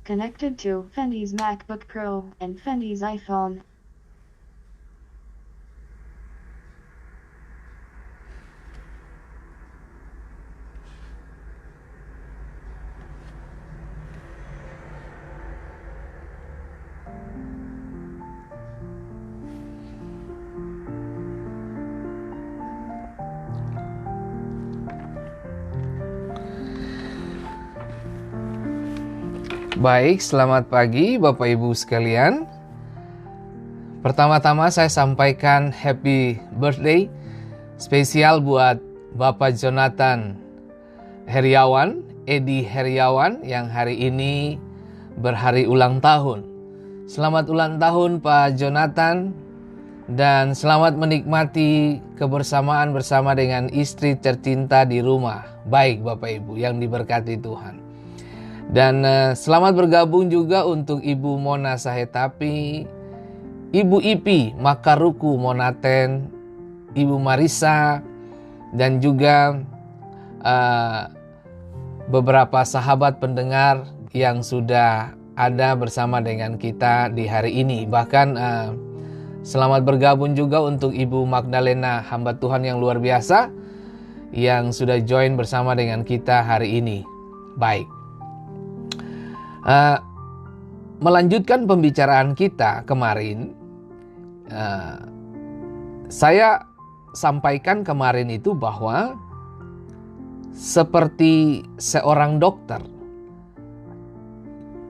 Connected to Fendi's MacBook Pro and Fendi's iPhone. Baik, selamat pagi Bapak Ibu sekalian. Pertama-tama saya sampaikan happy birthday spesial buat Bapak Jonathan Heriawan, Edi Heriawan yang hari ini berhari ulang tahun. Selamat ulang tahun Pak Jonathan dan selamat menikmati kebersamaan bersama dengan istri tercinta di rumah. Baik Bapak Ibu yang diberkati Tuhan. Dan selamat bergabung juga untuk Ibu Mona Sahetapi, Ibu Ipi Makaruku Monaten, Ibu Marisa, dan juga beberapa sahabat pendengar yang sudah ada bersama dengan kita di hari ini. Bahkan selamat bergabung juga untuk Ibu Magdalena, hamba Tuhan yang luar biasa, yang sudah join bersama dengan kita hari ini. Baik. Melanjutkan pembicaraan kita kemarin, saya sampaikan kemarin itu bahwa seperti seorang dokter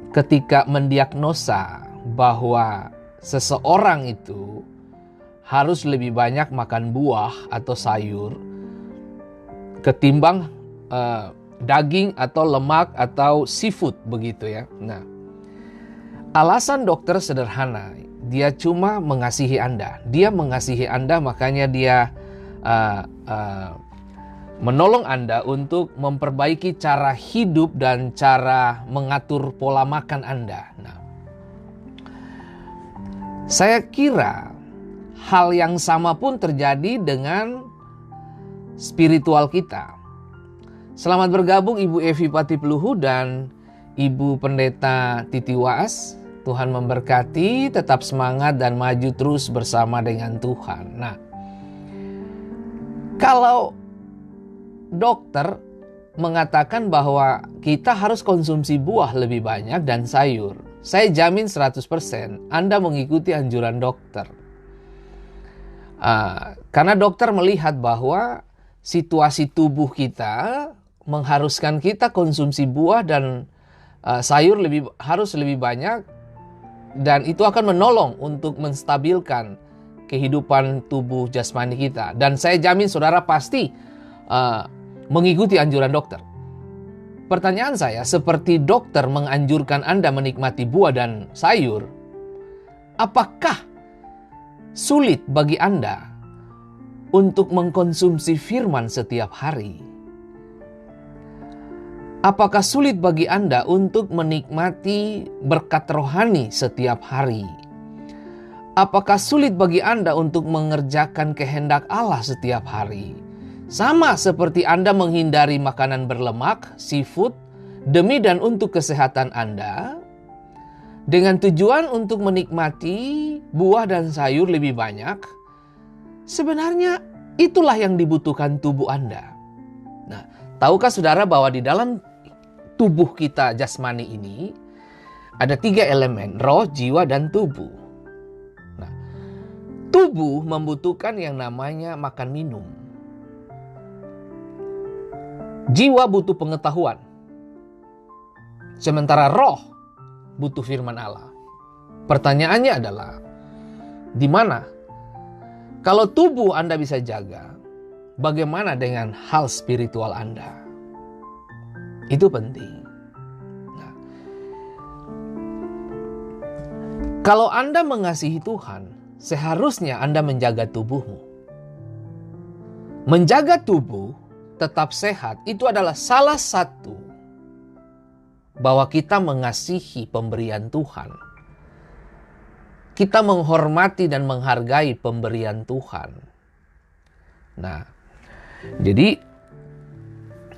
ketika mendiagnosa bahwa seseorang itu harus lebih banyak makan buah atau sayur ketimbang daging atau lemak atau seafood begitu ya. Nah, alasan dokter sederhana, dia cuma mengasihi Anda. Dia mengasihi Anda, makanya dia menolong Anda untuk memperbaiki cara hidup dan cara mengatur pola makan Anda. Nah, saya kira hal yang sama pun terjadi dengan spiritual kita. Selamat bergabung Ibu Evi Patipluhu dan Ibu Pendeta Titi Waas. Tuhan memberkati, tetap semangat dan maju terus bersama dengan Tuhan. Nah, kalau dokter mengatakan bahwa kita harus konsumsi buah lebih banyak dan sayur, saya jamin 100% Anda mengikuti anjuran dokter. Karena dokter melihat bahwa situasi tubuh kita mengharuskan kita konsumsi buah dan sayur harus lebih banyak, dan itu akan menolong untuk menstabilkan kehidupan tubuh jasmani kita. Dan saya jamin saudara pasti mengikuti anjuran dokter. Pertanyaan saya, seperti dokter menganjurkan Anda menikmati buah dan sayur, apakah sulit bagi Anda untuk mengkonsumsi firman setiap hari? Apakah sulit bagi Anda untuk menikmati berkat rohani setiap hari? Apakah sulit bagi Anda untuk mengerjakan kehendak Allah setiap hari? Sama seperti Anda menghindari makanan berlemak, seafood, demi dan untuk kesehatan Anda, dengan tujuan untuk menikmati buah dan sayur lebih banyak, sebenarnya itulah yang dibutuhkan tubuh Anda. Nah, tahukah saudara bahwa di dalam tubuh kita jasmani ini ada 3 elemen, roh, jiwa, dan tubuh. Nah, tubuh membutuhkan yang namanya makan minum. Jiwa butuh pengetahuan. Sementara roh butuh firman Allah. Pertanyaannya adalah, di mana? Kalau tubuh Anda bisa jaga, bagaimana dengan hal spiritual Anda? Itu penting. Nah, kalau Anda mengasihi Tuhan, seharusnya Anda menjaga tubuhmu. Menjaga tubuh tetap sehat itu adalah salah satu bahwa kita mengasihi pemberian Tuhan. Kita menghormati dan menghargai pemberian Tuhan. Nah, jadi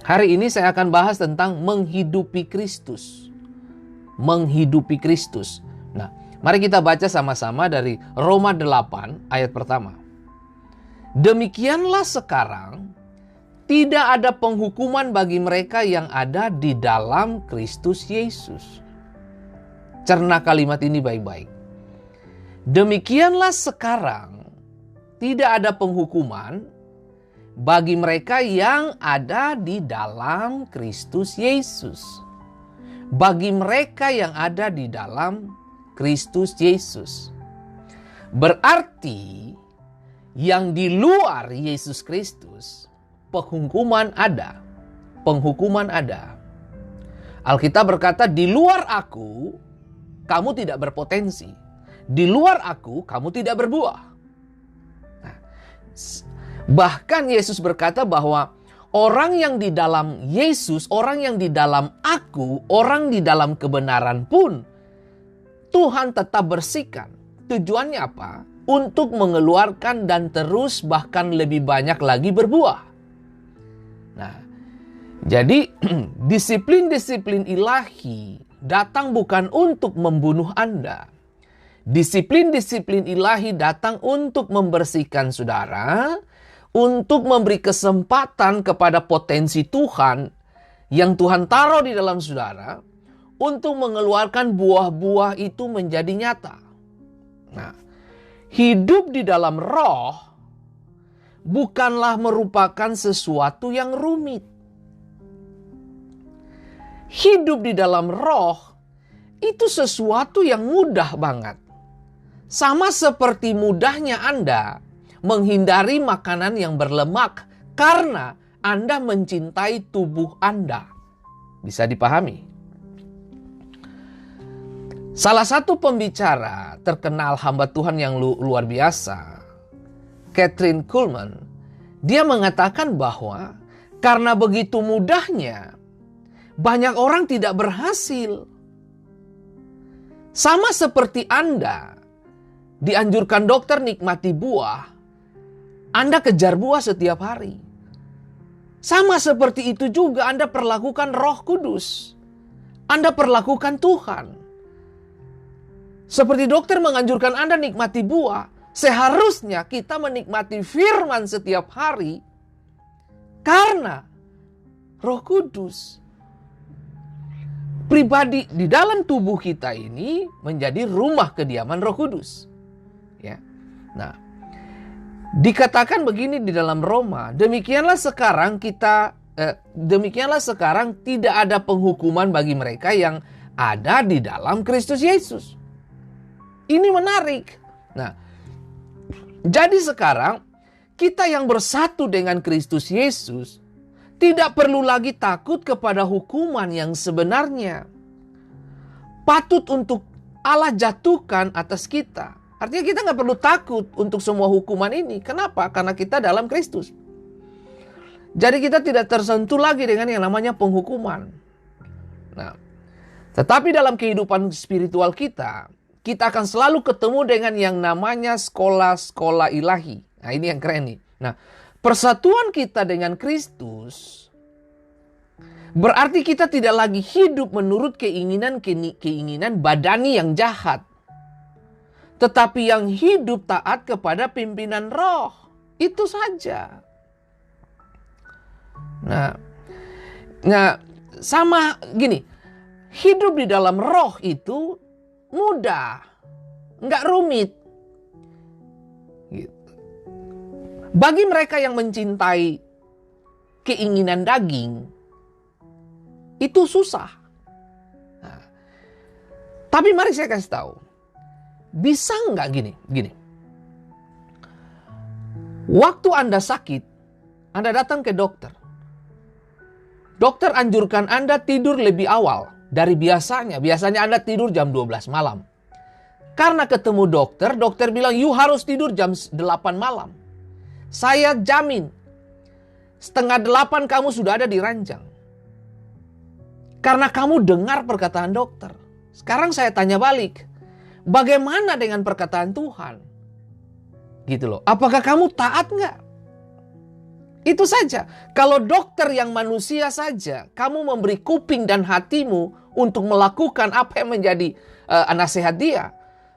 hari ini saya akan bahas tentang menghidupi Kristus. menghidupi Kristus. Nah, mari kita baca sama-sama dari Roma 8 ayat pertama. Demikianlah sekarang tidak ada penghukuman bagi mereka yang ada di dalam Kristus Yesus. Cerna kalimat ini baik-baik. Demikianlah sekarang tidak ada penghukuman bagi mereka yang ada di dalam Kristus Yesus. Bagi mereka yang ada di dalam Kristus Yesus. Berarti yang di luar Yesus Kristus, penghukuman ada. Penghukuman ada. Alkitab berkata, di luar aku, kamu tidak berpotensi. Di luar aku, kamu tidak berbuah. Nah, bahkan Yesus berkata bahwa orang yang di dalam Yesus, orang yang di dalam aku, orang di dalam kebenaran pun, Tuhan tetap bersihkan. Tujuannya apa? Untuk mengeluarkan dan terus bahkan lebih banyak lagi berbuah. Nah, jadi disiplin-disiplin ilahi datang bukan untuk membunuh Anda. Disiplin-disiplin ilahi datang untuk membersihkan saudara, untuk memberi kesempatan kepada potensi Tuhan yang Tuhan taruh di dalam saudara, untuk mengeluarkan buah-buah itu menjadi nyata. Nah, hidup di dalam roh bukanlah merupakan sesuatu yang rumit. Hidup di dalam roh itu sesuatu yang mudah banget. Sama seperti mudahnya Anda menghindari makanan yang berlemak karena Anda mencintai tubuh Anda. Bisa dipahami? Salah satu pembicara terkenal hamba Tuhan yang luar biasa, Kathryn Kuhlman, dia mengatakan bahwa karena begitu mudahnya, banyak orang tidak berhasil. Sama seperti Anda, dianjurkan dokter nikmati buah, Anda kejar buah setiap hari. Sama seperti itu juga Anda perlakukan Roh Kudus. Anda perlakukan Tuhan. Seperti dokter menganjurkan Anda nikmati buah, seharusnya kita menikmati firman setiap hari karena Roh Kudus pribadi di dalam tubuh kita ini menjadi rumah kediaman Roh Kudus. Ya. Nah, dikatakan begini di dalam Roma, demikianlah sekarang tidak ada penghukuman bagi mereka yang ada di dalam Kristus Yesus. Ini menarik. Nah, jadi sekarang kita yang bersatu dengan Kristus Yesus tidak perlu lagi takut kepada hukuman yang sebenarnya patut untuk Allah jatuhkan atas kita. Artinya kita nggak perlu takut untuk semua hukuman ini. Kenapa? Karena kita dalam Kristus. Jadi kita tidak tersentuh lagi dengan yang namanya penghukuman. Nah, tetapi dalam kehidupan spiritual kita akan selalu ketemu dengan yang namanya sekolah-sekolah ilahi. Nah, ini yang keren nih. Nah, persatuan kita dengan Kristus berarti kita tidak lagi hidup menurut keinginan badani yang jahat. Tetapi yang hidup taat kepada pimpinan roh. Itu saja. Nah, sama gini. Hidup di dalam roh itu mudah, nggak rumit. Gitu. Bagi mereka yang mencintai keinginan daging, itu susah. Nah, tapi mari saya kasih tahu, bisa nggak gini? Waktu Anda sakit, Anda datang ke dokter. Dokter anjurkan Anda tidur lebih awal dari biasanya. Biasanya Anda tidur jam 12 malam. Karena ketemu dokter bilang, you harus tidur jam 8 malam. Saya jamin, 7:30 kamu sudah ada di ranjang. Karena kamu dengar perkataan dokter. Sekarang saya tanya balik, bagaimana dengan perkataan Tuhan? Gitu loh, apakah kamu taat nggak? Itu saja. Kalau dokter yang manusia saja, kamu memberi kuping dan hatimu untuk melakukan apa yang menjadi nasihat dia.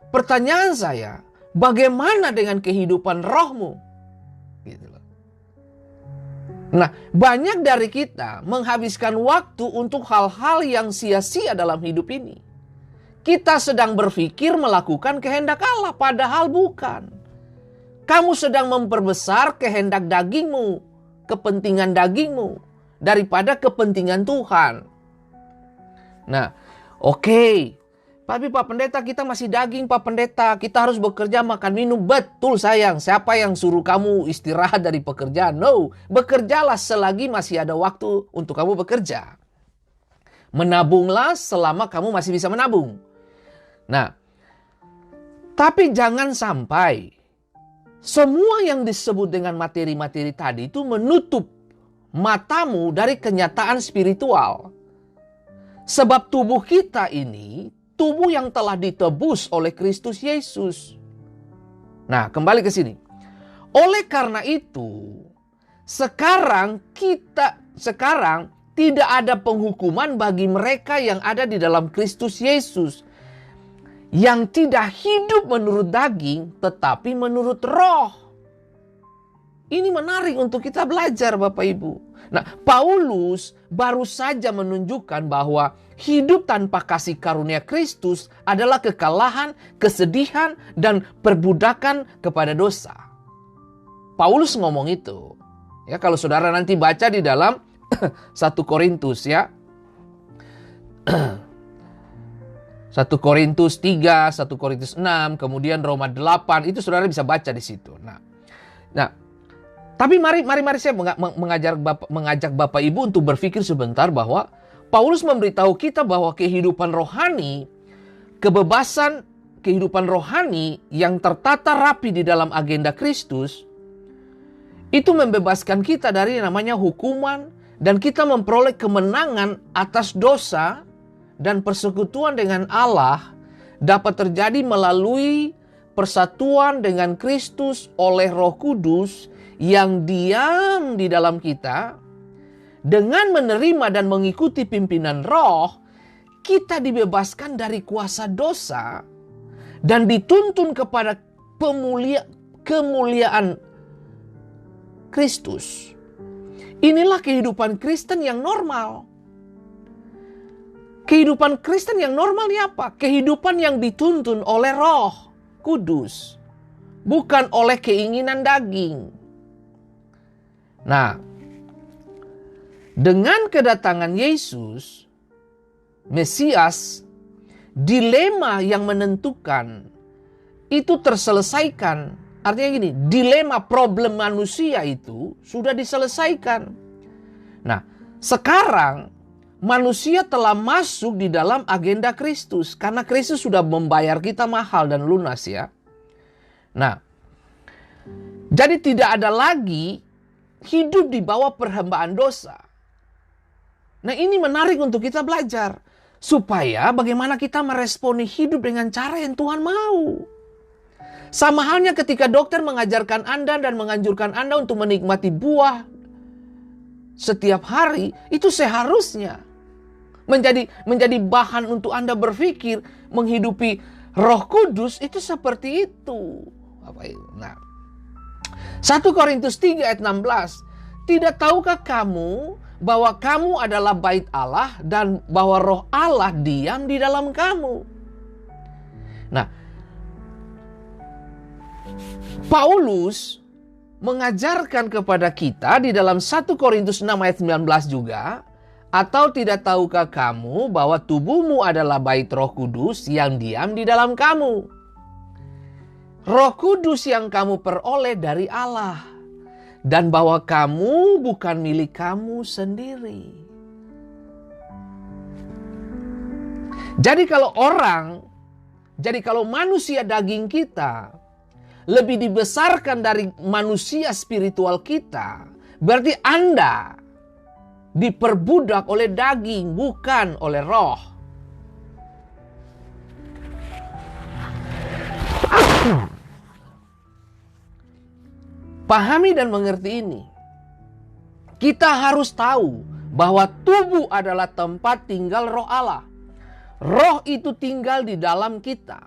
Pertanyaan saya, bagaimana dengan kehidupan rohmu? Gitu loh. Nah, banyak dari kita menghabiskan waktu untuk hal-hal yang sia-sia dalam hidup ini. Kita sedang berpikir melakukan kehendak Allah, padahal bukan. Kamu sedang memperbesar kehendak dagingmu, kepentingan dagingmu, daripada kepentingan Tuhan. Nah, oke. Tapi Pak Pendeta, kita masih daging Pak Pendeta. Kita harus bekerja, makan, minum. Betul sayang. Siapa yang suruh kamu istirahat dari pekerjaan? No. Bekerjalah selagi masih ada waktu untuk kamu bekerja. Menabunglah selama kamu masih bisa menabung. Nah, tapi jangan sampai semua yang disebut dengan materi-materi tadi itu menutup matamu dari kenyataan spiritual. Sebab tubuh kita ini tubuh yang telah ditebus oleh Kristus Yesus. Nah, kembali ke sini. Oleh karena itu, sekarang tidak ada penghukuman bagi mereka yang ada di dalam Kristus Yesus, yang tidak hidup menurut daging, tetapi menurut roh. Ini menarik untuk kita belajar, Bapak Ibu. Nah, Paulus baru saja menunjukkan bahwa hidup tanpa kasih karunia Kristus adalah kekalahan, kesedihan, dan perbudakan kepada dosa. Paulus ngomong itu. Ya, kalau saudara nanti baca di dalam 1 Korintus ya. 1 Korintus 3, 1 Korintus 6, kemudian Roma 8, itu saudara bisa baca di situ. Nah, tapi mari saya mengajak Bapak Ibu untuk berpikir sebentar bahwa Paulus memberitahu kita bahwa kehidupan rohani, kebebasan kehidupan rohani yang tertata rapi di dalam agenda Kristus, itu membebaskan kita dari namanya hukuman, dan kita memperoleh kemenangan atas dosa, dan persekutuan dengan Allah dapat terjadi melalui persatuan dengan Kristus oleh Roh Kudus yang diam di dalam kita. Dengan menerima dan mengikuti pimpinan roh, kita dibebaskan dari kuasa dosa dan dituntun kepada kemuliaan Kristus. Inilah kehidupan Kristen yang normal. Kehidupan Kristen yang normal ini apa? Kehidupan yang dituntun oleh Roh Kudus, bukan oleh keinginan daging. Nah, dengan kedatangan Yesus, Mesias, dilema yang menentukan itu terselesaikan. Artinya gini, dilema problem manusia itu sudah diselesaikan. Nah, sekarang manusia telah masuk di dalam agenda Kristus. Karena Kristus sudah membayar kita mahal dan lunas ya. Nah, jadi tidak ada lagi hidup di bawah perhambaan dosa. Nah, ini menarik untuk kita belajar. Supaya bagaimana kita meresponi hidup dengan cara yang Tuhan mau. Sama halnya ketika dokter mengajarkan Anda dan menganjurkan Anda untuk menikmati buah setiap hari, itu seharusnya menjadi bahan untuk Anda berpikir, menghidupi Roh Kudus itu seperti itu. Nah, 1 Korintus 3 ayat 16. Tidak tahukah kamu bahwa kamu adalah bait Allah dan bahwa Roh Allah diam di dalam kamu? Nah, Paulus mengajarkan kepada kita di dalam 1 Korintus 6 ayat 19 juga, atau tidak tahukah kamu bahwa tubuhmu adalah bait Roh Kudus yang diam di dalam kamu? Roh Kudus yang kamu peroleh dari Allah. Dan bahwa kamu bukan milik kamu sendiri. Jadi kalau manusia daging kita lebih dibesarkan dari manusia spiritual kita, berarti Anda diperbudak oleh daging, bukan oleh roh. Pahami dan mengerti ini. Kita harus tahu bahwa tubuh adalah tempat tinggal Roh Allah. Roh itu tinggal di dalam kita.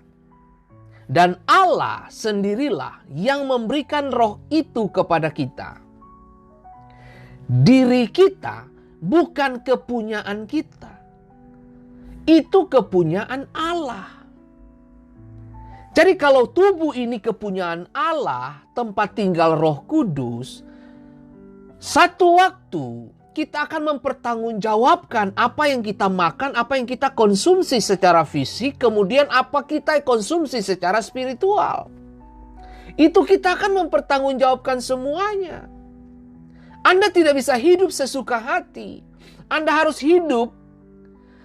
Dan Allah sendirilah yang memberikan roh itu kepada kita. Diri kita bukan kepunyaan kita. Itu kepunyaan Allah. Jadi kalau tubuh ini kepunyaan Allah, tempat tinggal Roh Kudus, satu waktu kita akan mempertanggungjawabkan apa yang kita makan, apa yang kita konsumsi secara fisik, kemudian apa kita konsumsi secara spiritual. Itu kita akan mempertanggungjawabkan semuanya. Anda tidak bisa hidup sesuka hati. Anda harus hidup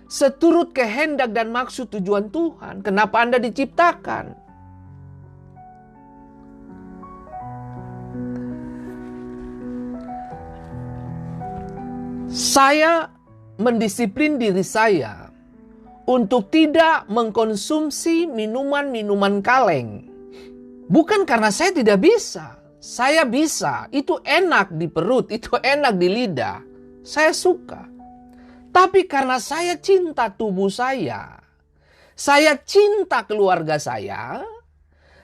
seturut kehendak dan maksud tujuan Tuhan. Kenapa Anda diciptakan? Saya mendisiplin diri saya untuk tidak mengkonsumsi minuman-minuman kaleng. Bukan karena saya tidak bisa. Saya bisa. Itu enak di perut, itu enak di lidah. Saya suka. Tapi karena saya cinta tubuh saya cinta keluarga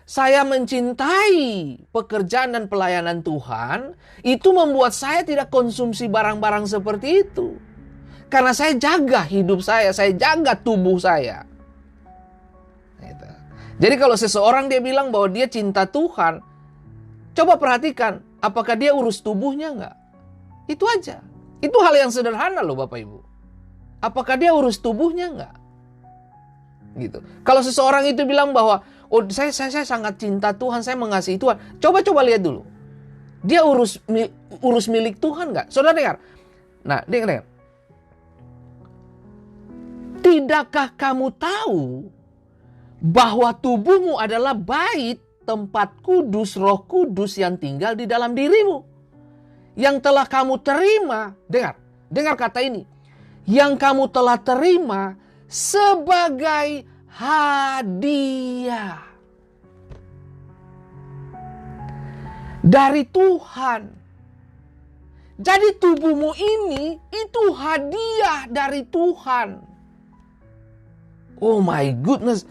saya mencintai pekerjaan dan pelayanan Tuhan, itu membuat saya tidak konsumsi barang-barang seperti itu. Karena saya jaga hidup saya jaga tubuh saya. Jadi kalau seseorang dia bilang bahwa dia cinta Tuhan, coba perhatikan, apakah dia urus tubuhnya enggak? Itu aja. Itu hal yang sederhana loh Bapak Ibu. Apakah dia urus tubuhnya enggak? Gitu. Kalau seseorang itu bilang bahwa oh saya sangat cinta Tuhan, saya mengasihi Tuhan. Coba lihat dulu. Dia urus milik Tuhan enggak? Saudara dengar. Nah, dengar. Tidakkah kamu tahu bahwa tubuhmu adalah bait tempat kudus Roh Kudus yang tinggal di dalam dirimu? Yang telah kamu terima, dengar kata ini. Yang kamu telah terima sebagai hadiah dari Tuhan. Jadi tubuhmu ini itu hadiah dari Tuhan. Oh my goodness.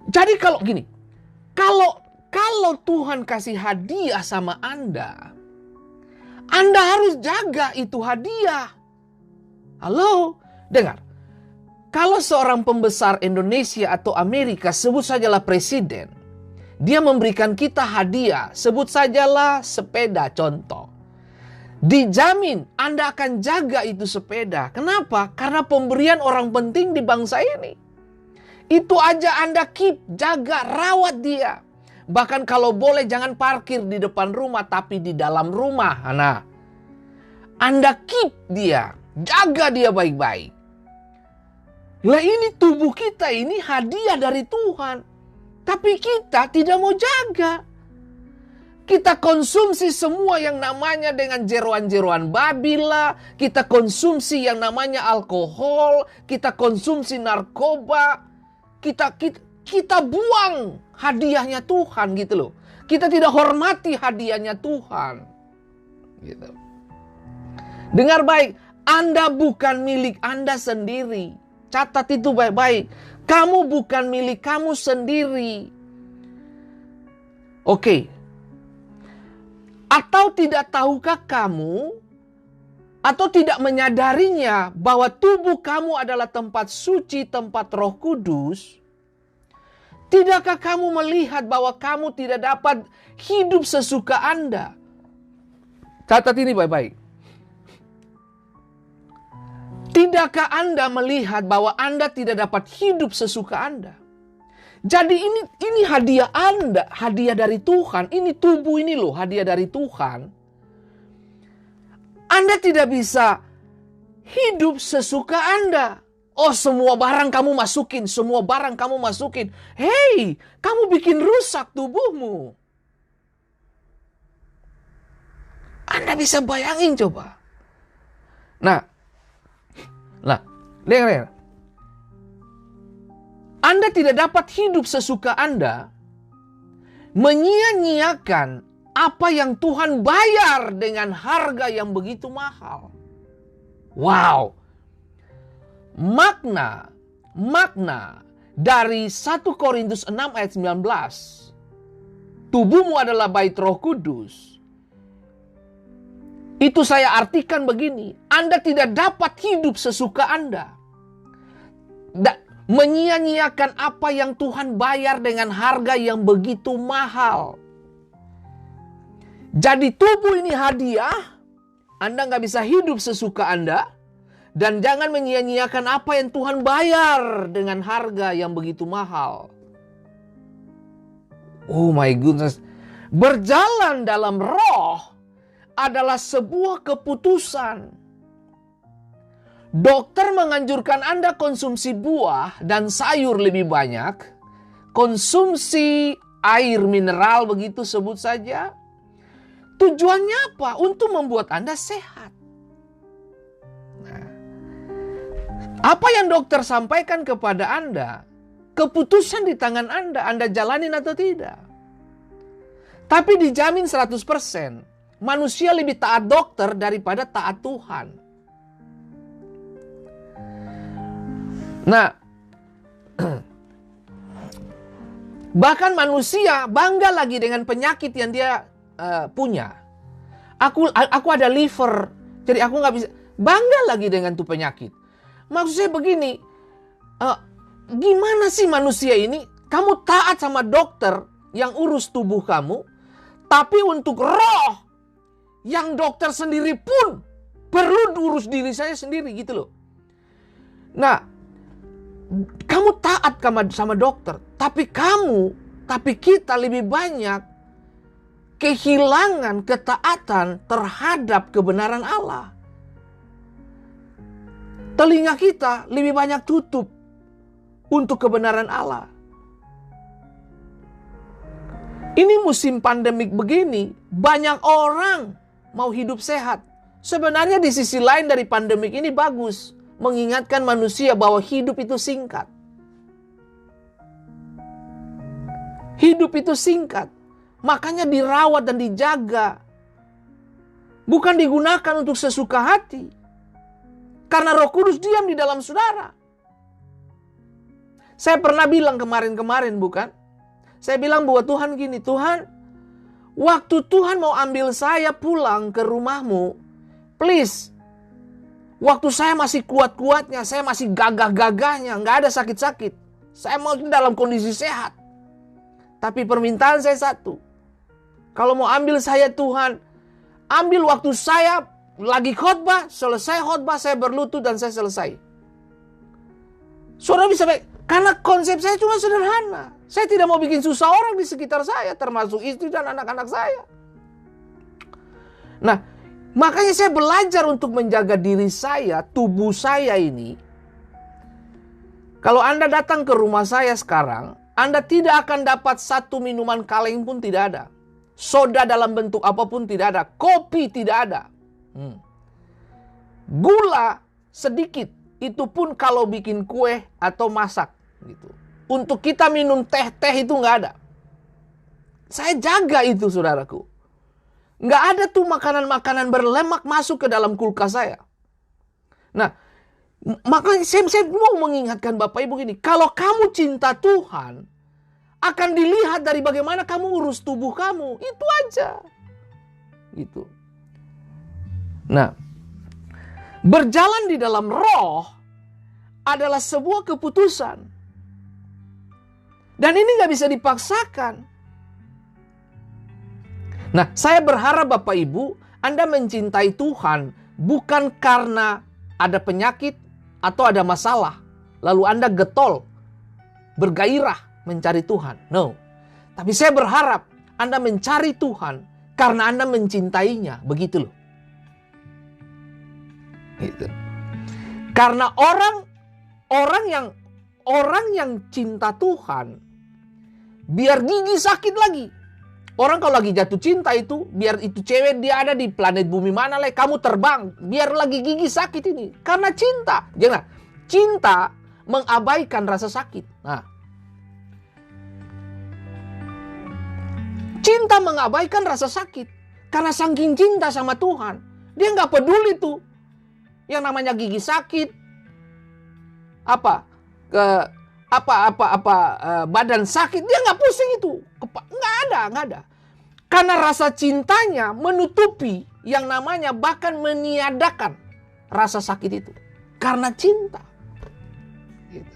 Jadi kalau gini, kalau Tuhan kasih hadiah sama Anda harus jaga itu hadiah. Halo, dengar. Kalau seorang pembesar Indonesia atau Amerika, sebut sajalah presiden, dia memberikan kita hadiah, sebut sajalah sepeda contoh. Dijamin Anda akan jaga itu sepeda. Kenapa? Karena pemberian orang penting di bangsa ini. Itu aja Anda keep, jaga, rawat dia. Bahkan kalau boleh jangan parkir di depan rumah, tapi di dalam rumah. Nah, Anda keep dia, jaga dia baik-baik. Lah ini tubuh kita ini hadiah dari Tuhan. Tapi kita tidak mau jaga. Kita konsumsi semua yang namanya dengan jeroan-jeroan babi lah. Kita konsumsi yang namanya alkohol. Kita konsumsi narkoba. Kita buang hadiahnya Tuhan gitu loh. Kita tidak hormati hadiahnya Tuhan. Gitu. Dengar baik, Anda bukan milik Anda sendiri. Catat itu baik-baik. Kamu bukan milik kamu sendiri. Oke. Atau tidak tahukah kamu, atau tidak menyadarinya bahwa tubuh kamu adalah tempat suci, tempat Roh Kudus? Tidakkah kamu melihat bahwa kamu tidak dapat hidup sesuka Anda? Catat ini baik-baik. Tidakkah Anda melihat bahwa Anda tidak dapat hidup sesuka Anda? Jadi ini hadiah Anda, hadiah dari Tuhan. Ini tubuh ini loh, hadiah dari Tuhan. Anda tidak bisa hidup sesuka Anda. Oh, semua barang kamu masukin, semua barang kamu masukin. Hei, kamu bikin rusak tubuhmu. Anda bisa bayangin coba. Nah, dengar. Anda tidak dapat hidup sesuka Anda menyia-nyiakan apa yang Tuhan bayar dengan harga yang begitu mahal. Wow. Makna makna dari 1 Korintus 6 ayat 19. Tubuhmu adalah bait Roh Kudus. Itu saya artikan begini, Anda tidak dapat hidup sesuka Anda. Menyia-nyiakan apa yang Tuhan bayar dengan harga yang begitu mahal. Jadi tubuh ini hadiah, Anda nggak bisa hidup sesuka Anda. Dan jangan menyia-nyiakan apa yang Tuhan bayar dengan harga yang begitu mahal. Oh my goodness. Berjalan dalam roh adalah sebuah keputusan. Dokter menganjurkan Anda konsumsi buah dan sayur lebih banyak. Konsumsi air mineral begitu sebut saja. Tujuannya apa? Untuk membuat Anda sehat. Nah, apa yang dokter sampaikan kepada Anda, keputusan di tangan Anda jalanin atau tidak. Tapi dijamin 100%, manusia lebih taat dokter daripada taat Tuhan. Nah, bahkan manusia bangga lagi dengan penyakit yang dia punya. Aku ada liver, jadi aku nggak bisa. Bangga lagi dengan tuh penyakit. Maksud saya begini, gimana sih manusia ini? Kamu taat sama dokter yang urus tubuh kamu, tapi untuk roh yang dokter sendiri pun perlu urus diri saya sendiri gitu loh. Nah, kamu taat sama dokter, tapi kita lebih banyak kehilangan ketaatan terhadap kebenaran Allah. Telinga kita lebih banyak tutup untuk kebenaran Allah. Ini musim pandemik begini, banyak orang mau hidup sehat. Sebenarnya di sisi lain dari pandemik ini bagus. Mengingatkan manusia bahwa hidup itu singkat. Hidup itu singkat. Makanya dirawat dan dijaga. Bukan digunakan untuk sesuka hati. Karena Roh Kudus diam di dalam saudara. Saya pernah bilang kemarin bukan? Saya bilang bahwa Tuhan gini, Tuhan, waktu Tuhan mau ambil saya pulang ke rumahmu, please, waktu saya masih kuat-kuatnya, saya masih gagah-gagahnya, nggak ada sakit-sakit. Saya mau dalam kondisi sehat. Tapi permintaan saya satu. Kalau mau ambil saya Tuhan, ambil waktu saya lagi khotbah, selesai khotbah saya berlutut dan saya selesai. Saudara bisa baik, karena konsep saya cuma sederhana. Saya tidak mau bikin susah orang di sekitar saya, termasuk istri dan anak-anak saya. Nah, makanya saya belajar untuk menjaga diri saya, tubuh saya ini. Kalau Anda datang ke rumah saya sekarang, Anda tidak akan dapat satu minuman kaleng pun tidak ada. Soda dalam bentuk apapun tidak ada. Kopi tidak ada. Gula sedikit. Itu pun kalau bikin kue atau masak. Gitu. Untuk kita minum teh itu nggak ada. Saya jaga itu saudaraku. Nggak ada tuh makanan-makanan berlemak masuk ke dalam kulkas saya. Nah, makanya saya mau mengingatkan Bapak Ibu gini. Kalau kamu cinta Tuhan, akan dilihat dari bagaimana kamu urus tubuh kamu. Itu aja. Gitu. Nah, berjalan di dalam roh adalah sebuah keputusan. Dan ini gak bisa dipaksakan. Nah, saya berharap Bapak Ibu, Anda mencintai Tuhan bukan karena ada penyakit atau ada masalah. Lalu Anda getol, bergairah mencari Tuhan. No. Tapi saya berharap Anda mencari Tuhan karena Anda mencintainya. Begitu loh. Gitu. Karena orang yang cinta Tuhan, biar gigi sakit lagi. Orang kalau lagi jatuh cinta itu, biar itu cewek dia ada di planet bumi mana lah, kamu terbang, biar lagi gigi sakit ini. Karena cinta. Jangan, cinta mengabaikan rasa sakit. Nah, cinta mengabaikan rasa sakit. Karena saking cinta sama Tuhan, dia nggak peduli tuh yang namanya gigi sakit, apa, ke badan sakit, dia nggak pusing itu. Nggak ada. Karena rasa cintanya menutupi yang namanya bahkan meniadakan rasa sakit itu. Karena cinta. Gitu.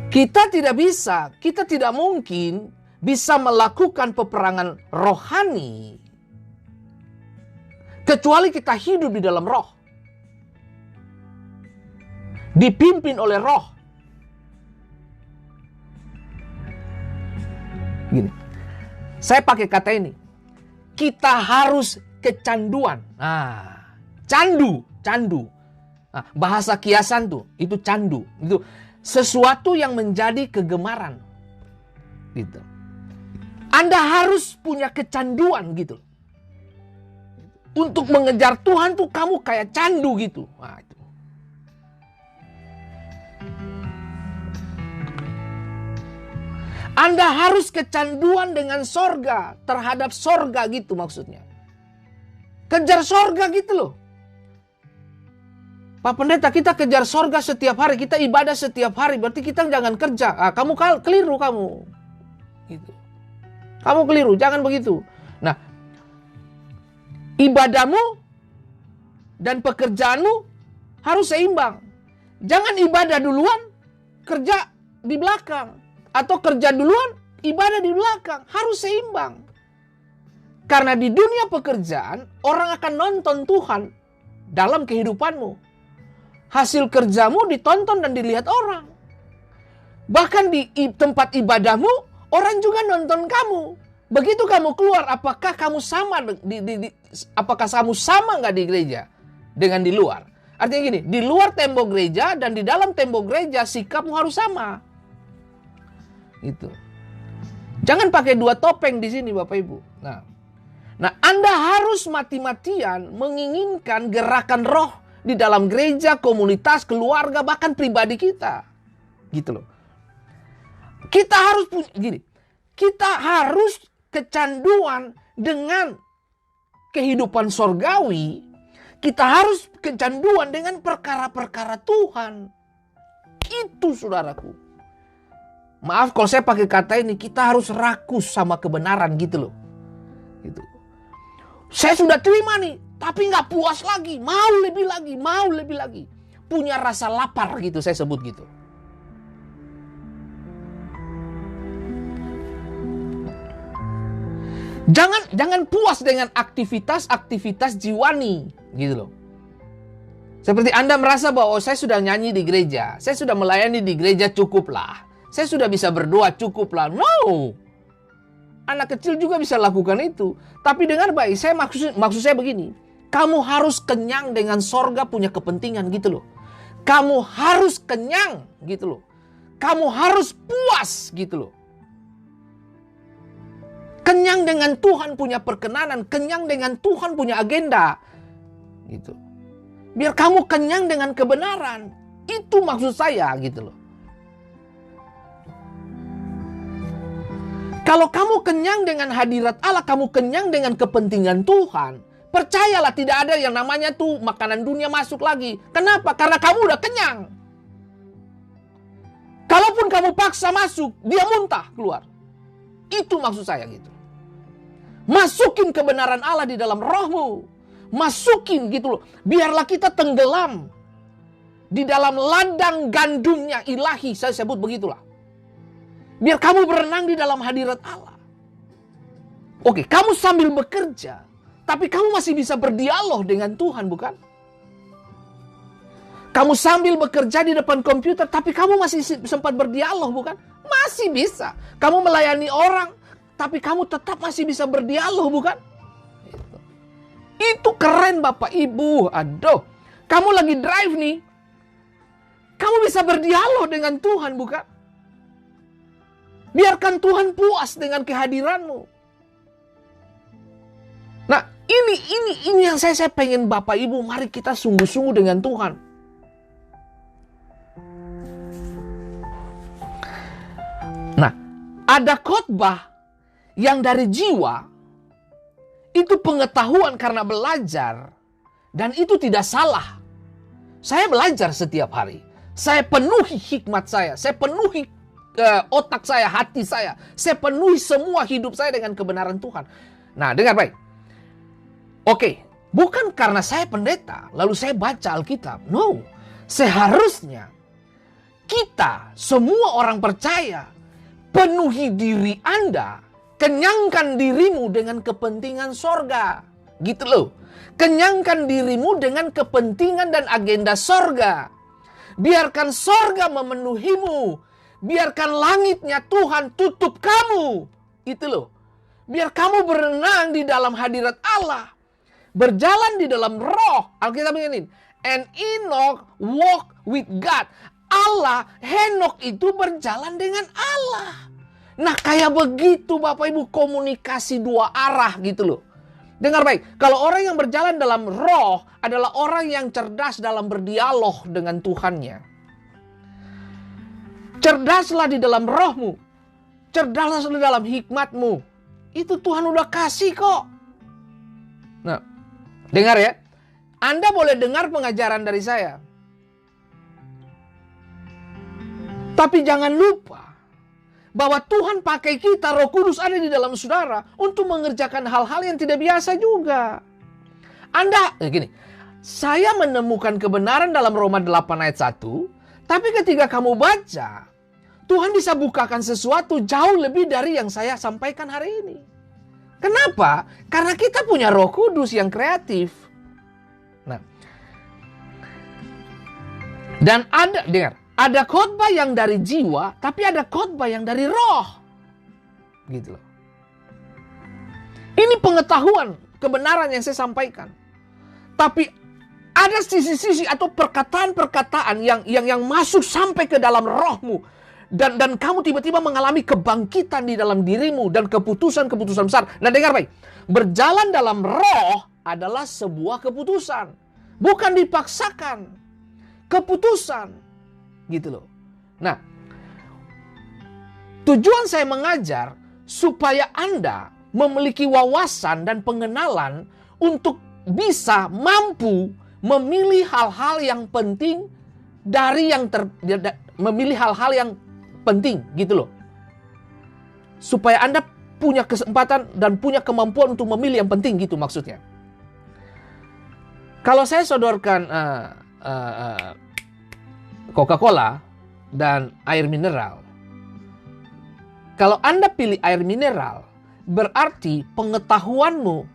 Kita tidak mungkin bisa melakukan peperangan rohani kecuali kita hidup di dalam roh. Dipimpin oleh roh. Gini. Saya pakai kata ini. Kita harus kecanduan. Candu. Nah, bahasa kiasan tuh, itu candu. Itu sesuatu yang menjadi kegemaran. Gitu. Anda harus punya kecanduan gitu. Untuk mengejar Tuhan tuh kamu kayak candu gitu. Nah, itu. Anda harus kecanduan dengan sorga, terhadap sorga gitu maksudnya. Kejar sorga gitu loh. Pak Pendeta, kita kejar sorga setiap hari, kita ibadah setiap hari, berarti kita jangan kerja. Kamu keliru kamu. Gitu. Kamu keliru, jangan begitu. Nah, ibadahmu dan pekerjaanmu harus seimbang. Jangan ibadah duluan, kerja di belakang. Atau kerja duluan, ibadah di belakang. Harus seimbang. Karena di dunia pekerjaan, orang akan nonton Tuhan dalam kehidupanmu. Hasil kerjamu ditonton dan dilihat orang. Bahkan di tempat ibadahmu, orang juga nonton kamu. Begitu kamu keluar, apakah kamu sama nggak di gereja dengan di luar? Artinya gini, di luar tembok gereja dan di dalam tembok gereja sikapmu harus sama. Itu. Jangan pakai dua topeng di sini Bapak Ibu. Nah, Anda harus mati-matian menginginkan gerakan roh di dalam gereja, komunitas, keluarga, bahkan pribadi kita. Gitu loh. Kita harus kecanduan dengan kehidupan sorgawi. Kita harus kecanduan dengan perkara-perkara Tuhan. Itu saudaraku. Maaf kalau saya pakai kata ini, kita harus rakus sama kebenaran gitu loh. Gitu. Saya sudah terima nih, tapi nggak puas lagi. Mau lebih lagi. Punya rasa lapar gitu, saya sebut gitu. Jangan puas dengan aktivitas jiwani gitu loh. Seperti Anda merasa bahwa saya sudah nyanyi di gereja, saya sudah melayani di gereja, cukuplah. Saya sudah bisa berdoa, cukuplah. No. Anak kecil juga bisa lakukan itu. Tapi dengar baik, maksud saya begini. Kamu harus kenyang dengan sorga punya kepentingan gitu loh. Kamu harus kenyang gitu loh. Kamu harus puas gitu loh. Kenyang dengan Tuhan punya perkenanan. Kenyang dengan Tuhan punya agenda. Gitu. Biar kamu kenyang dengan kebenaran. Itu maksud saya gitu loh. Kalau kamu kenyang dengan hadirat Allah, kamu kenyang dengan kepentingan Tuhan, percayalah tidak ada yang namanya tuh makanan dunia masuk lagi. Kenapa? Karena kamu udah kenyang. Kalaupun kamu paksa masuk, dia muntah keluar. Itu maksud saya gitu. Masukin kebenaran Allah di dalam rohmu. Masukin gitu loh. Biarlah kita tenggelam di dalam ladang gandumnya ilahi, saya sebut begitulah. Biar kamu berenang di dalam hadirat Allah. Oke, kamu sambil bekerja, tapi kamu masih bisa berdialog dengan Tuhan, bukan? Kamu sambil bekerja di depan komputer, tapi kamu masih sempat berdialog, bukan? Masih bisa. Kamu melayani orang, tapi kamu tetap masih bisa berdialog, bukan? Itu keren Bapak Ibu. Aduh, kamu lagi drive nih. Kamu bisa berdialog dengan Tuhan, bukan? Biarkan Tuhan puas dengan kehadiranmu. Nah, ini yang saya pengen Bapak Ibu, mari kita sungguh-sungguh dengan Tuhan. Nah, ada khotbah yang dari jiwa, Itu pengetahuan karena belajar. Dan itu tidak salah. Saya belajar setiap hari. Saya penuhi hikmat saya penuhi otak saya, hati saya penuhi semua hidup saya dengan kebenaran Tuhan. Nah, dengar baik. Oke, bukan karena saya pendeta, lalu saya baca Alkitab. No, seharusnya kita, semua orang percaya, penuhi diri Anda, kenyangkan dirimu dengan kepentingan sorga. Gitu loh. Kenyangkan dirimu dengan kepentingan dan agenda sorga. Biarkan sorga memenuhimu. Biarkan langitnya Tuhan tutup kamu. Gitu loh. Biar kamu berenang di dalam hadirat Allah. Berjalan di dalam roh. Alkitab begini. And Enoch walk with God. Allah, Henok itu berjalan dengan Allah. Nah, kayak begitu Bapak Ibu, komunikasi dua arah gitu loh. Dengar baik, kalau orang yang berjalan dalam roh adalah orang yang cerdas dalam berdialog dengan Tuhannya. Cerdaslah di dalam rohmu. Cerdaslah di dalam hikmatmu. Itu Tuhan udah kasih kok. Nah, dengar ya. Anda boleh dengar pengajaran dari saya. Tapi jangan lupa bahwa Tuhan pakai kita, Roh Kudus ada di dalam saudara untuk mengerjakan hal-hal yang tidak biasa juga. Saya menemukan kebenaran dalam Roma 8 ayat 1, tapi ketika kamu baca, Tuhan bisa bukakan sesuatu jauh lebih dari yang saya sampaikan hari ini. Kenapa? Karena kita punya Roh Kudus yang kreatif. Nah, dan ada khotbah yang dari jiwa, tapi ada khotbah yang dari roh. Gitu loh. Ini pengetahuan, kebenaran yang saya sampaikan. Tapi ada sisi-sisi atau perkataan-perkataan yang masuk sampai ke dalam rohmu. Dan kamu tiba-tiba mengalami kebangkitan di dalam dirimu dan keputusan-keputusan besar. Nah, dengar baik. Berjalan dalam roh adalah sebuah keputusan. Bukan dipaksakan. Keputusan. Gitu loh. Nah, tujuan saya mengajar supaya Anda memiliki wawasan dan pengenalan untuk bisa mampu memilih hal-hal yang penting dari memilih hal-hal yang penting gitu loh. Supaya Anda punya kesempatan dan punya kemampuan untuk memilih yang penting gitu maksudnya. Kalau saya sodorkan Coca-Cola dan air mineral. Kalau Anda pilih air mineral, berarti pengetahuanmu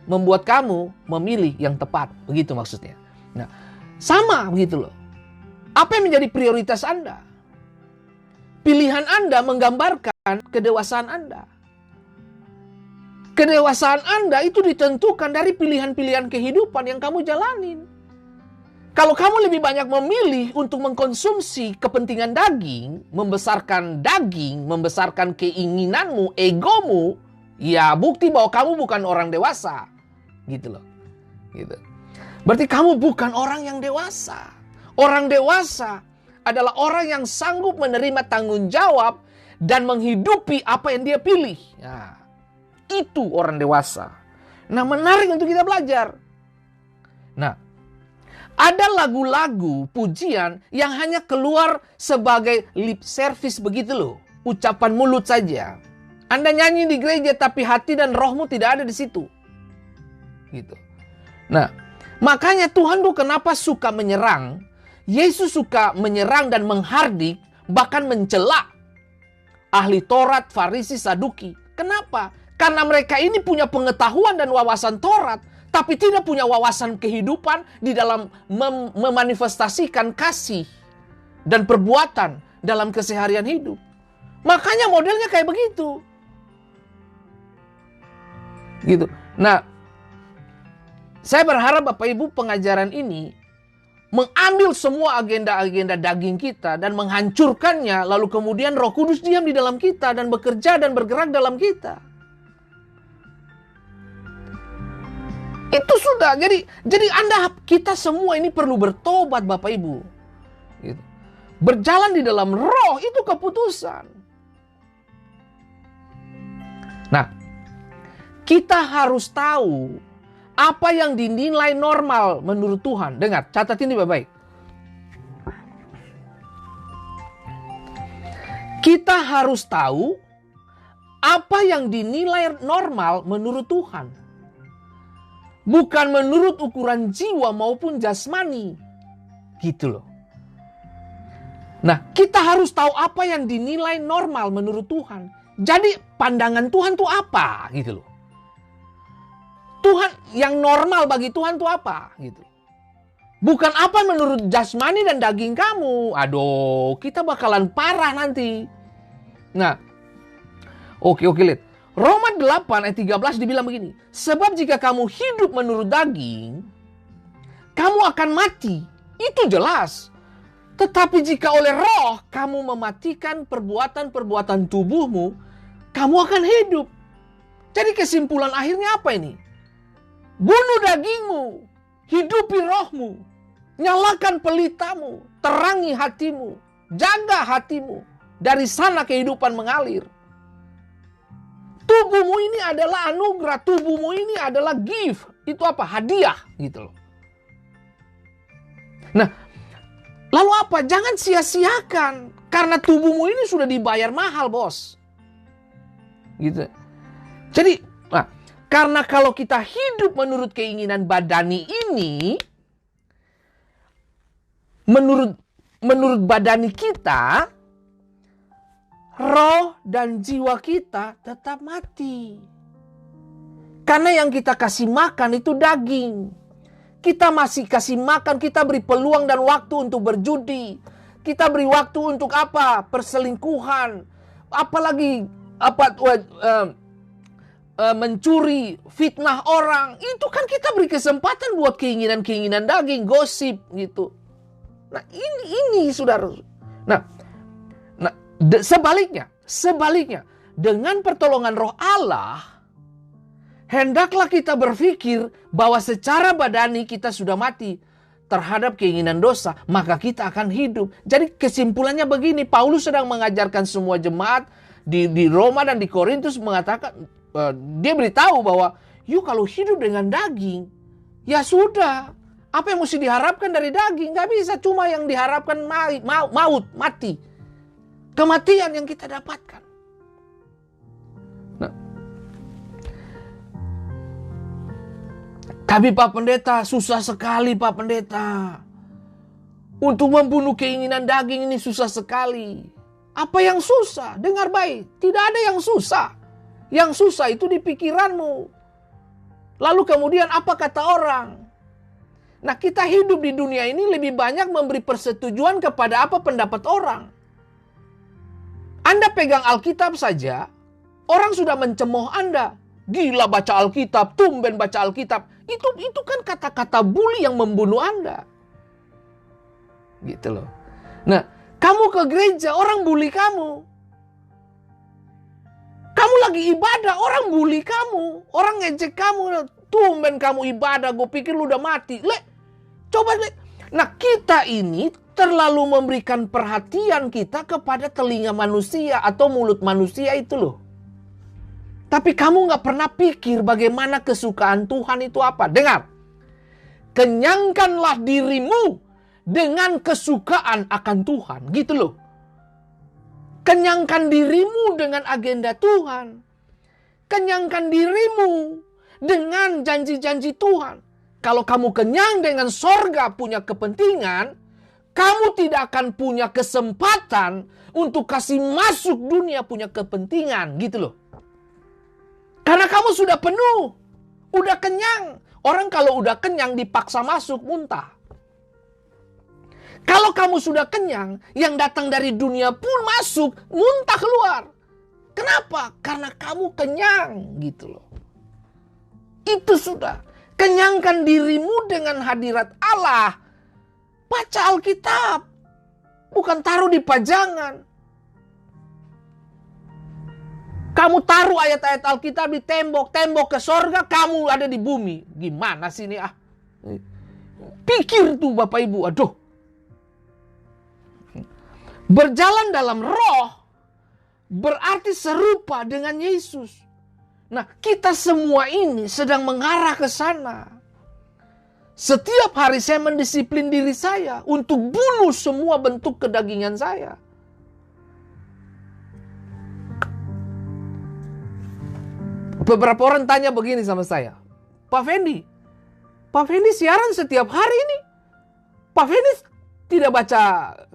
membuat kamu memilih yang tepat. Begitu maksudnya. Nah, sama begitu loh. Apa yang menjadi prioritas Anda? Pilihan Anda menggambarkan kedewasaan Anda. Kedewasaan Anda itu ditentukan dari pilihan-pilihan kehidupan yang kamu jalanin. Kalau kamu lebih banyak memilih untuk mengkonsumsi kepentingan daging, membesarkan keinginanmu, egomu, ya bukti bahwa kamu bukan orang dewasa. Gitu loh. Gitu. Berarti kamu bukan orang yang dewasa. Orang dewasa adalah orang yang sanggup menerima tanggung jawab dan menghidupi apa yang dia pilih. Nah, itu orang dewasa. Nah, menarik untuk kita belajar. Nah, ada lagu-lagu pujian yang hanya keluar sebagai lip service begitu loh. Ucapan mulut saja. Anda nyanyi di gereja tapi hati dan rohmu tidak ada di situ. Gitu. Nah, makanya Tuhan tuh kenapa suka menyerang. Yesus suka menyerang dan menghardik, bahkan mencela ahli Taurat, Farisi, Saduki. Kenapa? Karena mereka ini punya pengetahuan dan wawasan Taurat, tapi tidak punya wawasan kehidupan di dalam memanifestasikan kasih dan perbuatan dalam keseharian hidup. Makanya modelnya kayak begitu. Gitu. Nah, saya berharap Bapak Ibu pengajaran ini mengambil semua agenda-agenda daging kita dan menghancurkannya, lalu kemudian Roh Kudus diam di dalam kita dan bekerja dan bergerak dalam kita. Itu sudah. Jadi kita semua ini perlu bertobat Bapak Ibu. Gitu. Berjalan di dalam roh itu keputusan. Nah, kita harus tahu apa yang dinilai normal menurut Tuhan. Dengar, catat ini baik-baik. Kita harus tahu apa yang dinilai normal menurut Tuhan. Bukan menurut ukuran jiwa maupun jasmani. Gitu loh. Nah, kita harus tahu apa yang dinilai normal menurut Tuhan. Jadi pandangan Tuhan itu apa gitu loh. Tuhan yang normal bagi Tuhan itu apa gitu. Bukan apa menurut jasmani dan daging kamu. Aduh, kita bakalan parah nanti. Nah, oke, lihat. Roma 8 ayat 13 dibilang begini. Sebab jika kamu hidup menurut daging, kamu akan mati. Itu jelas. Tetapi jika oleh roh kamu mematikan perbuatan-perbuatan tubuhmu, kamu akan hidup. Jadi kesimpulan akhirnya apa ini? Bunuh dagingmu, hidupi rohmu, nyalakan pelitamu, terangi hatimu, jaga hatimu. Dari sana kehidupan mengalir. Tubuhmu ini adalah anugerah, tubuhmu ini adalah gift. Itu apa? Hadiah gitu loh. Nah, lalu apa? Jangan sia-siakan. Karena tubuhmu ini sudah dibayar mahal, bos. Gitu. Jadi, karena kalau kita hidup menurut keinginan badani ini, menurut badani kita, roh dan jiwa kita tetap mati. Karena yang kita kasih makan itu daging. Kita masih kasih makan, kita beri peluang dan waktu untuk berjudi. Kita beri waktu untuk apa? Perselingkuhan. Apalagi mencuri, fitnah orang. Itu kan kita beri kesempatan buat keinginan-keinginan daging, gosip gitu. Nah, ini saudara. Nah, sebaliknya, dengan pertolongan Roh Allah, hendaklah kita berpikir bahwa secara badani kita sudah mati terhadap keinginan dosa, maka kita akan hidup. Jadi kesimpulannya begini, Paulus sedang mengajarkan semua jemaat di Roma dan di Korintus mengatakan, dia beritahu bahwa, yuk kalau hidup dengan daging, ya sudah. Apa yang mesti diharapkan dari daging? Gak bisa, cuma yang diharapkan maut, mati. Kematian yang kita dapatkan. Nah, tapi Pak Pendeta, susah sekali Pak Pendeta. Untuk membunuh keinginan daging ini susah sekali. Apa yang susah? Dengar baik, tidak ada yang susah. Yang susah itu di pikiranmu. Lalu kemudian apa kata orang? Nah, kita hidup di dunia ini lebih banyak memberi persetujuan kepada apa pendapat orang. Anda pegang Alkitab saja, orang sudah mencemooh Anda. Gila baca Alkitab, tumben baca Alkitab. Itu kan kata-kata bully yang membunuh Anda. Gitu loh. Nah, kamu ke gereja, orang bully kamu. Kamu lagi ibadah, orang bully kamu. Orang ngejek kamu. Tumben kamu ibadah, gue pikir lu udah mati. Coba. Nah, kita ini terlalu memberikan perhatian kita kepada telinga manusia atau mulut manusia itu loh. Tapi kamu gak pernah pikir bagaimana kesukaan Tuhan itu apa. Dengar. Kenyangkanlah dirimu dengan kesukaan akan Tuhan. Gitu loh. Kenyangkan dirimu dengan agenda Tuhan. Kenyangkan dirimu dengan janji-janji Tuhan. Kalau kamu kenyang dengan sorga punya kepentingan, kamu tidak akan punya kesempatan untuk kasih masuk dunia punya kepentingan. Gitu loh. Karena kamu sudah penuh. Udah kenyang. Orang kalau udah kenyang dipaksa masuk, muntah. Kalau kamu sudah kenyang, yang datang dari dunia pun masuk, muntah keluar. Kenapa? Karena kamu kenyang. Gitu loh. Itu sudah. Kenyangkan dirimu dengan hadirat Allah. Baca Alkitab. Bukan taruh di pajangan. Kamu taruh ayat-ayat Alkitab di tembok. Tembok ke sorga, kamu ada di bumi. Gimana sih ini? Pikir tuh Bapak Ibu. Aduh. Berjalan dalam roh berarti serupa dengan Yesus. Nah, kita semua ini sedang mengarah ke sana. Setiap hari saya mendisiplin diri saya untuk bunuh semua bentuk kedagingan saya. Beberapa orang tanya begini sama saya, Pak Fendi siaran setiap hari ini. Pak Fendi tidak baca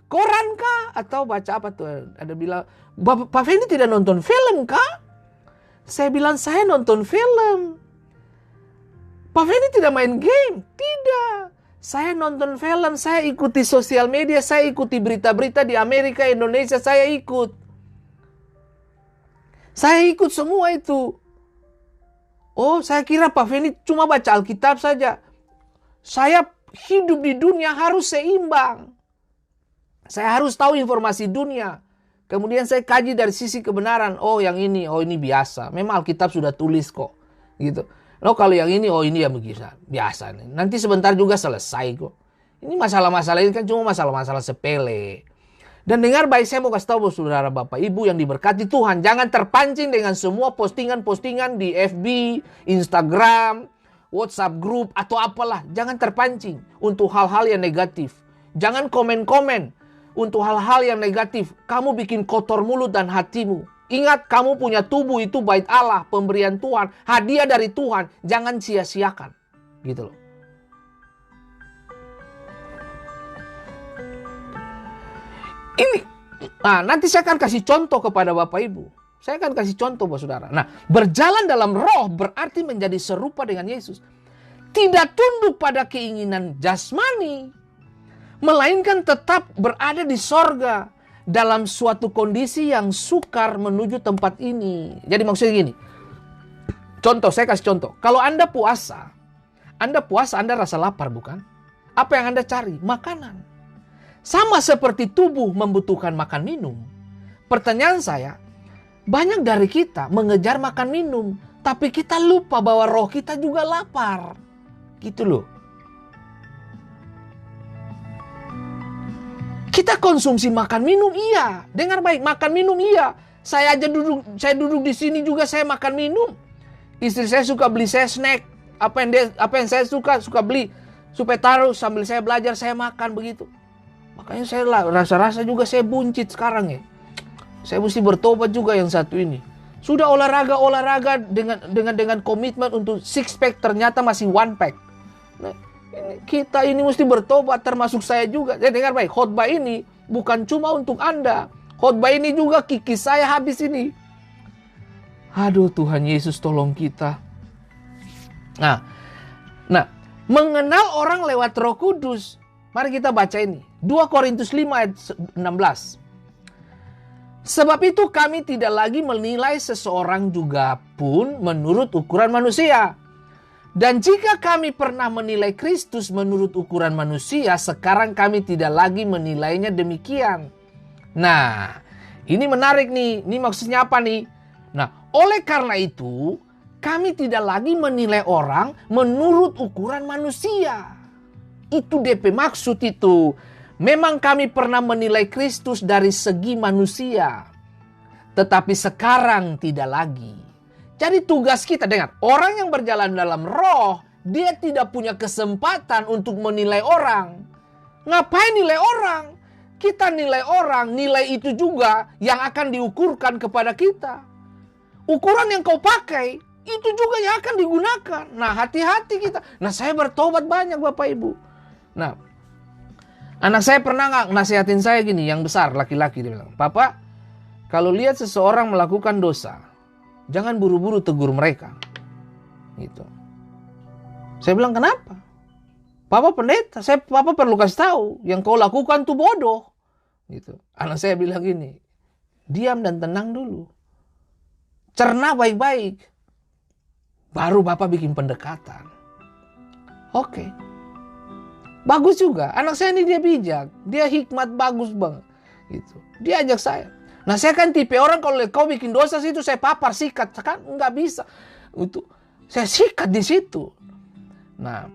koran kah? Atau baca apa tuh? Ada bilang, Pak Fendi tidak nonton film kah? Saya bilang, saya nonton film. Pak Fendi tidak main game? Tidak. Saya nonton film, saya ikuti sosial media, saya ikuti berita-berita di Amerika, Indonesia, saya ikut. Saya ikut semua itu. Oh, saya kira Pak Fendi cuma baca Alkitab saja. Saya hidup di dunia harus seimbang. Saya harus tahu informasi dunia. Kemudian saya kaji dari sisi kebenaran. Oh, yang ini, oh ini biasa. Memang Alkitab sudah tulis kok. Gitu. Oh, kalau yang ini, oh ini ya biasa nih. Nanti sebentar juga selesai kok. Ini masalah-masalah ini kan cuma masalah-masalah sepele. Dan dengar baik, saya mau kasih tahu saudara Bapak Ibu yang diberkati Tuhan, jangan terpancing dengan semua postingan-postingan di FB, Instagram, WhatsApp group atau apalah. Jangan terpancing untuk hal-hal yang negatif. Jangan komen-komen untuk hal-hal yang negatif. Kamu bikin kotor mulut dan hatimu. Ingat, kamu punya tubuh itu bait Allah, pemberian Tuhan, hadiah dari Tuhan. Jangan sia-siakan. Gitu loh. Ini, nanti saya akan kasih contoh kepada Bapak Ibu. Saya akan kasih contoh buat saudara. Nah, berjalan dalam roh berarti menjadi serupa dengan Yesus. Tidak tunduk pada keinginan jasmani, melainkan tetap berada di sorga dalam suatu kondisi yang sukar menuju tempat ini. Jadi maksudnya gini. Contoh, saya kasih contoh. Kalau Anda puasa, Anda rasa lapar bukan? Apa yang Anda cari? Makanan. Sama seperti tubuh membutuhkan makan minum. Pertanyaan saya, banyak dari kita mengejar makan minum, tapi kita lupa bahwa roh kita juga lapar. Gitu loh. Kita konsumsi makan minum, iya. Dengar baik, makan minum, iya. Saya duduk di sini juga saya makan minum. Istri saya suka beli saya snack. Apa yang saya suka beli. Supaya taruh sambil saya belajar, saya makan begitu. Makanya saya rasa-rasa juga saya buncit sekarang ya. Saya mesti bertobat juga yang satu ini. Sudah olahraga dengan komitmen untuk six pack, ternyata masih one pack. Nah, kita ini mesti bertobat, termasuk saya juga. Jadi dengar baik, khotbah ini bukan cuma untuk Anda. Khotbah ini juga kiki saya habis ini. Aduh, Tuhan Yesus tolong kita. Nah, mengenal orang lewat Roh Kudus. Mari kita baca ini. 2 Korintus 5 ayat 16. Sebab itu kami tidak lagi menilai seseorang juga pun menurut ukuran manusia. Dan jika kami pernah menilai Kristus menurut ukuran manusia, sekarang kami tidak lagi menilainya demikian. Nah, ini menarik nih. Ini maksudnya apa nih? Nah, oleh karena itu, kami tidak lagi menilai orang menurut ukuran manusia. Itu DP maksud itu. Memang kami pernah menilai Kristus dari segi manusia. Tetapi sekarang tidak lagi. Jadi tugas kita, dengar, orang yang berjalan dalam roh, dia tidak punya kesempatan untuk menilai orang. Ngapain nilai orang? Kita nilai orang, nilai itu juga yang akan diukurkan kepada kita. Ukuran yang kau pakai, itu juga yang akan digunakan. Nah, hati-hati kita. Nah, saya bertobat banyak Bapak Ibu. Nah, anak saya pernah nggak nasihatin saya gini, yang besar, laki-laki, dia bilang, Papa, kalau lihat seseorang melakukan dosa, jangan buru-buru tegur mereka. Gitu. Saya bilang, kenapa? Papa pendeta, Papa perlu kasih tahu, yang kau lakukan tuh bodoh. Gitu. Anak saya bilang gini, diam dan tenang dulu. Cerna baik-baik. Baru Bapak bikin pendekatan. Oke. Bagus juga. Anak saya ini dia bijak. Dia hikmat bagus banget. Gitu. Dia ajak saya. Nah, saya kan tipe orang kalau kau bikin dosa situ saya papar, sikat. Kan nggak bisa. Itu saya sikat di situ. Nah,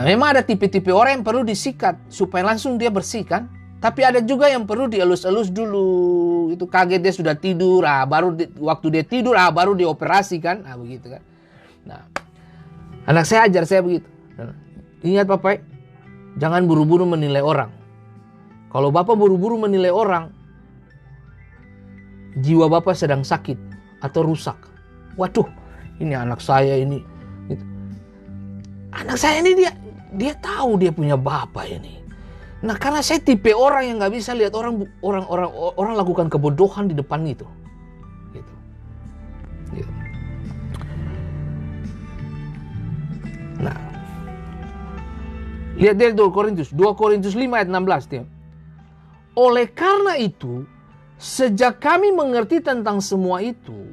memang ada tipe-tipe orang yang perlu disikat supaya langsung dia bersih kan. Tapi ada juga yang perlu dielus-elus dulu. Itu kaget dia sudah tidur, waktu dia tidur, baru dioperasi kan, begitu kan. Nah, anak saya ajar saya begitu. Ingat Bapak, jangan buru-buru menilai orang. Kalau Bapak buru-buru menilai orang, jiwa Bapak sedang sakit atau rusak. Waduh, ini anak saya ini. Gitu. Anak saya ini dia tahu dia punya bapak ini. Nah, karena saya tipe orang yang nggak bisa lihat orang lakukan kebodohan di depan itu. Gitu. Gitu. Nah, lihat dari 2 Korintus 5 ayat 16 dia. Oleh karena itu, sejak kami mengerti tentang semua itu,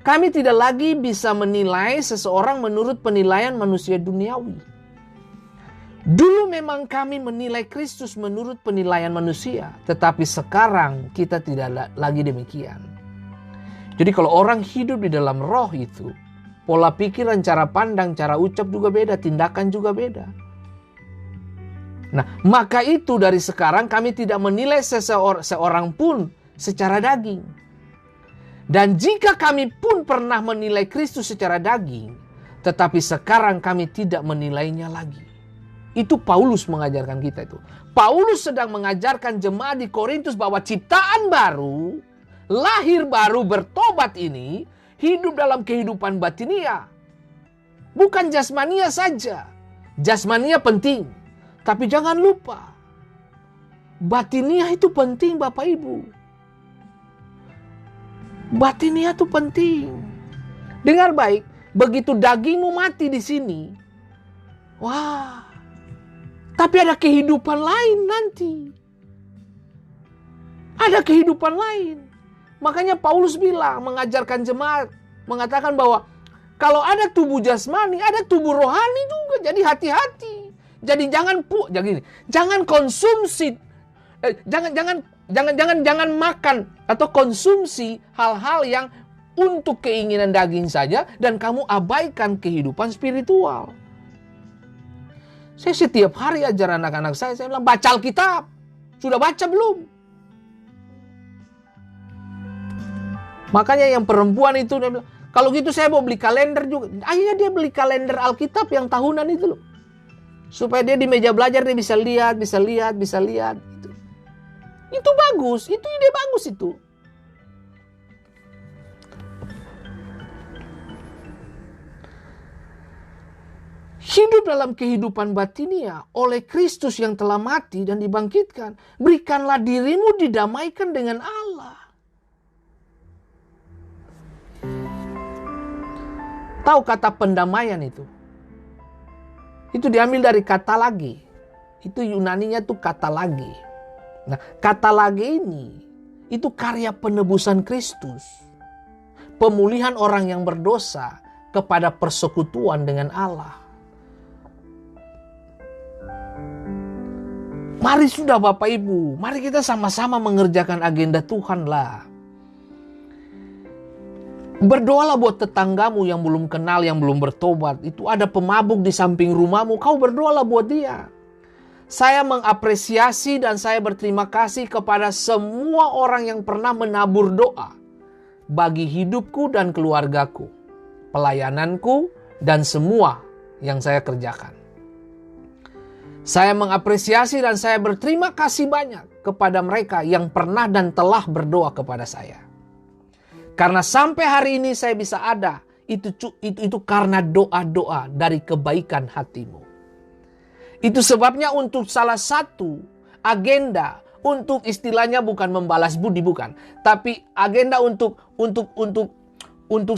kami tidak lagi bisa menilai seseorang menurut penilaian manusia duniawi. Dulu memang kami menilai Kristus menurut penilaian manusia, tetapi sekarang kita tidak lagi demikian. Jadi kalau orang hidup di dalam roh itu, pola pikiran, cara pandang, cara ucap juga beda, tindakan juga beda. Nah, maka itu dari sekarang kami tidak menilai seorang pun secara daging. Dan jika kami pun pernah menilai Kristus secara daging, tetapi sekarang kami tidak menilainya lagi. Itu Paulus mengajarkan kita itu. Paulus sedang mengajarkan jemaat di Korintus bahwa ciptaan baru, lahir baru, bertobat ini hidup dalam kehidupan batinia. Bukan jasmania saja. Jasmania penting. Tapi jangan lupa, batiniah itu penting Bapak Ibu. Batiniah itu penting. Dengar baik, begitu dagingmu mati di sini, wah, tapi ada kehidupan lain nanti. Ada kehidupan lain. Makanya Paulus bilang, mengajarkan jemaat, mengatakan bahwa kalau ada tubuh jasmani, ada tubuh rohani juga. Jadi hati-hati. Jadi jangan konsumsi, jangan makan atau konsumsi hal-hal yang untuk keinginan daging saja dan kamu abaikan kehidupan spiritual. Saya setiap hari ajar anak-anak saya bilang baca Alkitab. Sudah baca belum? Makanya yang perempuan itu dia bilang, kalau gitu saya mau beli kalender juga. Akhirnya dia beli kalender Alkitab yang tahunan itu loh. Supaya dia di meja belajar dia bisa lihat. Itu bagus, itu ide bagus itu. Hidup dalam kehidupan batinia oleh Kristus yang telah mati dan dibangkitkan. Berikanlah dirimu didamaikan dengan Allah. Tahu kata pendamaian itu? Itu diambil dari kata lagi. Itu Yunaninya tuh kata lagi. Nah, kata lagi ini itu karya penebusan Kristus. Pemulihan orang yang berdosa kepada persekutuan dengan Allah. Mari sudah Bapak Ibu, mari kita sama-sama mengerjakan agenda Tuhan lah. Berdoalah buat tetanggamu yang belum kenal, yang belum bertobat. Itu ada pemabuk di samping rumahmu, kau berdoalah buat dia. Saya mengapresiasi dan saya berterima kasih kepada semua orang yang pernah menabur doa bagi hidupku dan keluargaku, pelayananku, dan semua yang saya kerjakan. Saya mengapresiasi dan saya berterima kasih banyak kepada mereka yang pernah dan telah berdoa kepada saya. Karena sampai hari ini saya bisa ada, itu karena doa-doa dari kebaikan hatimu. Itu sebabnya untuk salah satu agenda, untuk istilahnya bukan membalas budi, bukan. Tapi agenda untuk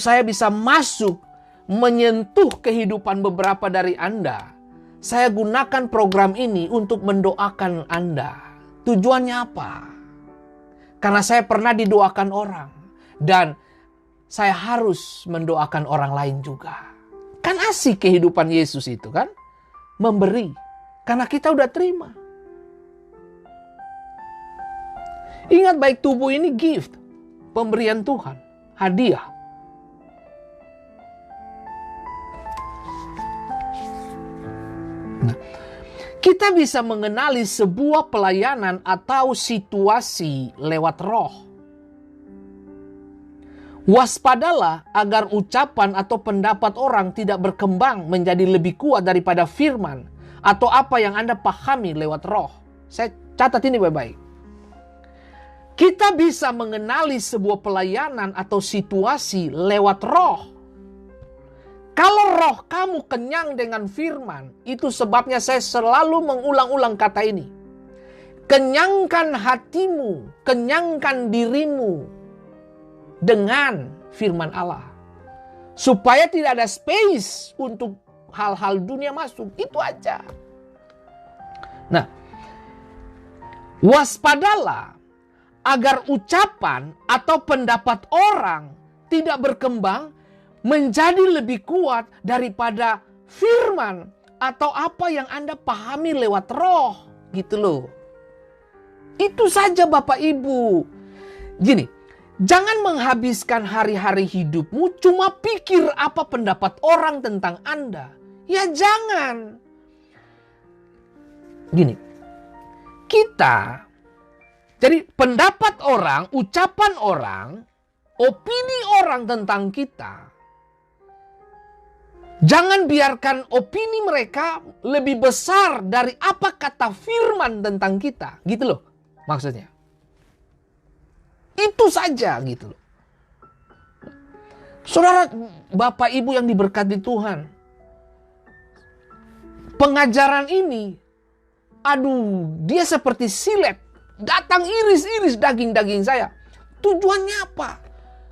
saya bisa masuk, menyentuh kehidupan beberapa dari Anda. Saya gunakan program ini untuk mendoakan Anda. Tujuannya apa? Karena saya pernah didoakan orang. Dan saya harus mendoakan orang lain juga. Kan asik kehidupan Yesus itu kan? Memberi. Karena kita udah terima. Ingat baik, tubuh ini gift. Pemberian Tuhan. Hadiah. Nah, kita kita bisa mengenali sebuah pelayanan atau situasi lewat roh. Waspadalah agar ucapan atau pendapat orang tidak berkembang menjadi lebih kuat daripada firman atau apa yang Anda pahami lewat roh. Saya catat ini baik-baik. Kita bisa mengenali sebuah pelayanan atau situasi lewat roh. Kalau roh kamu kenyang dengan firman, itu sebabnya saya selalu mengulang-ulang kata ini. Kenyangkan hatimu, kenyangkan dirimu dengan firman Allah. Supaya tidak ada space untuk hal-hal dunia masuk. Itu aja. Nah, waspadalah agar ucapan atau pendapat orang tidak berkembang menjadi lebih kuat daripada firman atau apa yang Anda pahami lewat roh. Gitu loh. Itu saja Bapak Ibu. Gini, jangan menghabiskan hari-hari hidupmu cuma pikir apa pendapat orang tentang Anda. Ya jangan. Gini, jadi pendapat orang, ucapan orang, opini orang tentang kita, jangan biarkan opini mereka lebih besar dari apa kata firman tentang kita. Gitu loh maksudnya. Itu saja gitu loh. Saudara, Bapak Ibu yang diberkati Tuhan. Pengajaran ini, dia seperti silet. Datang iris-iris daging-daging saya. Tujuannya apa?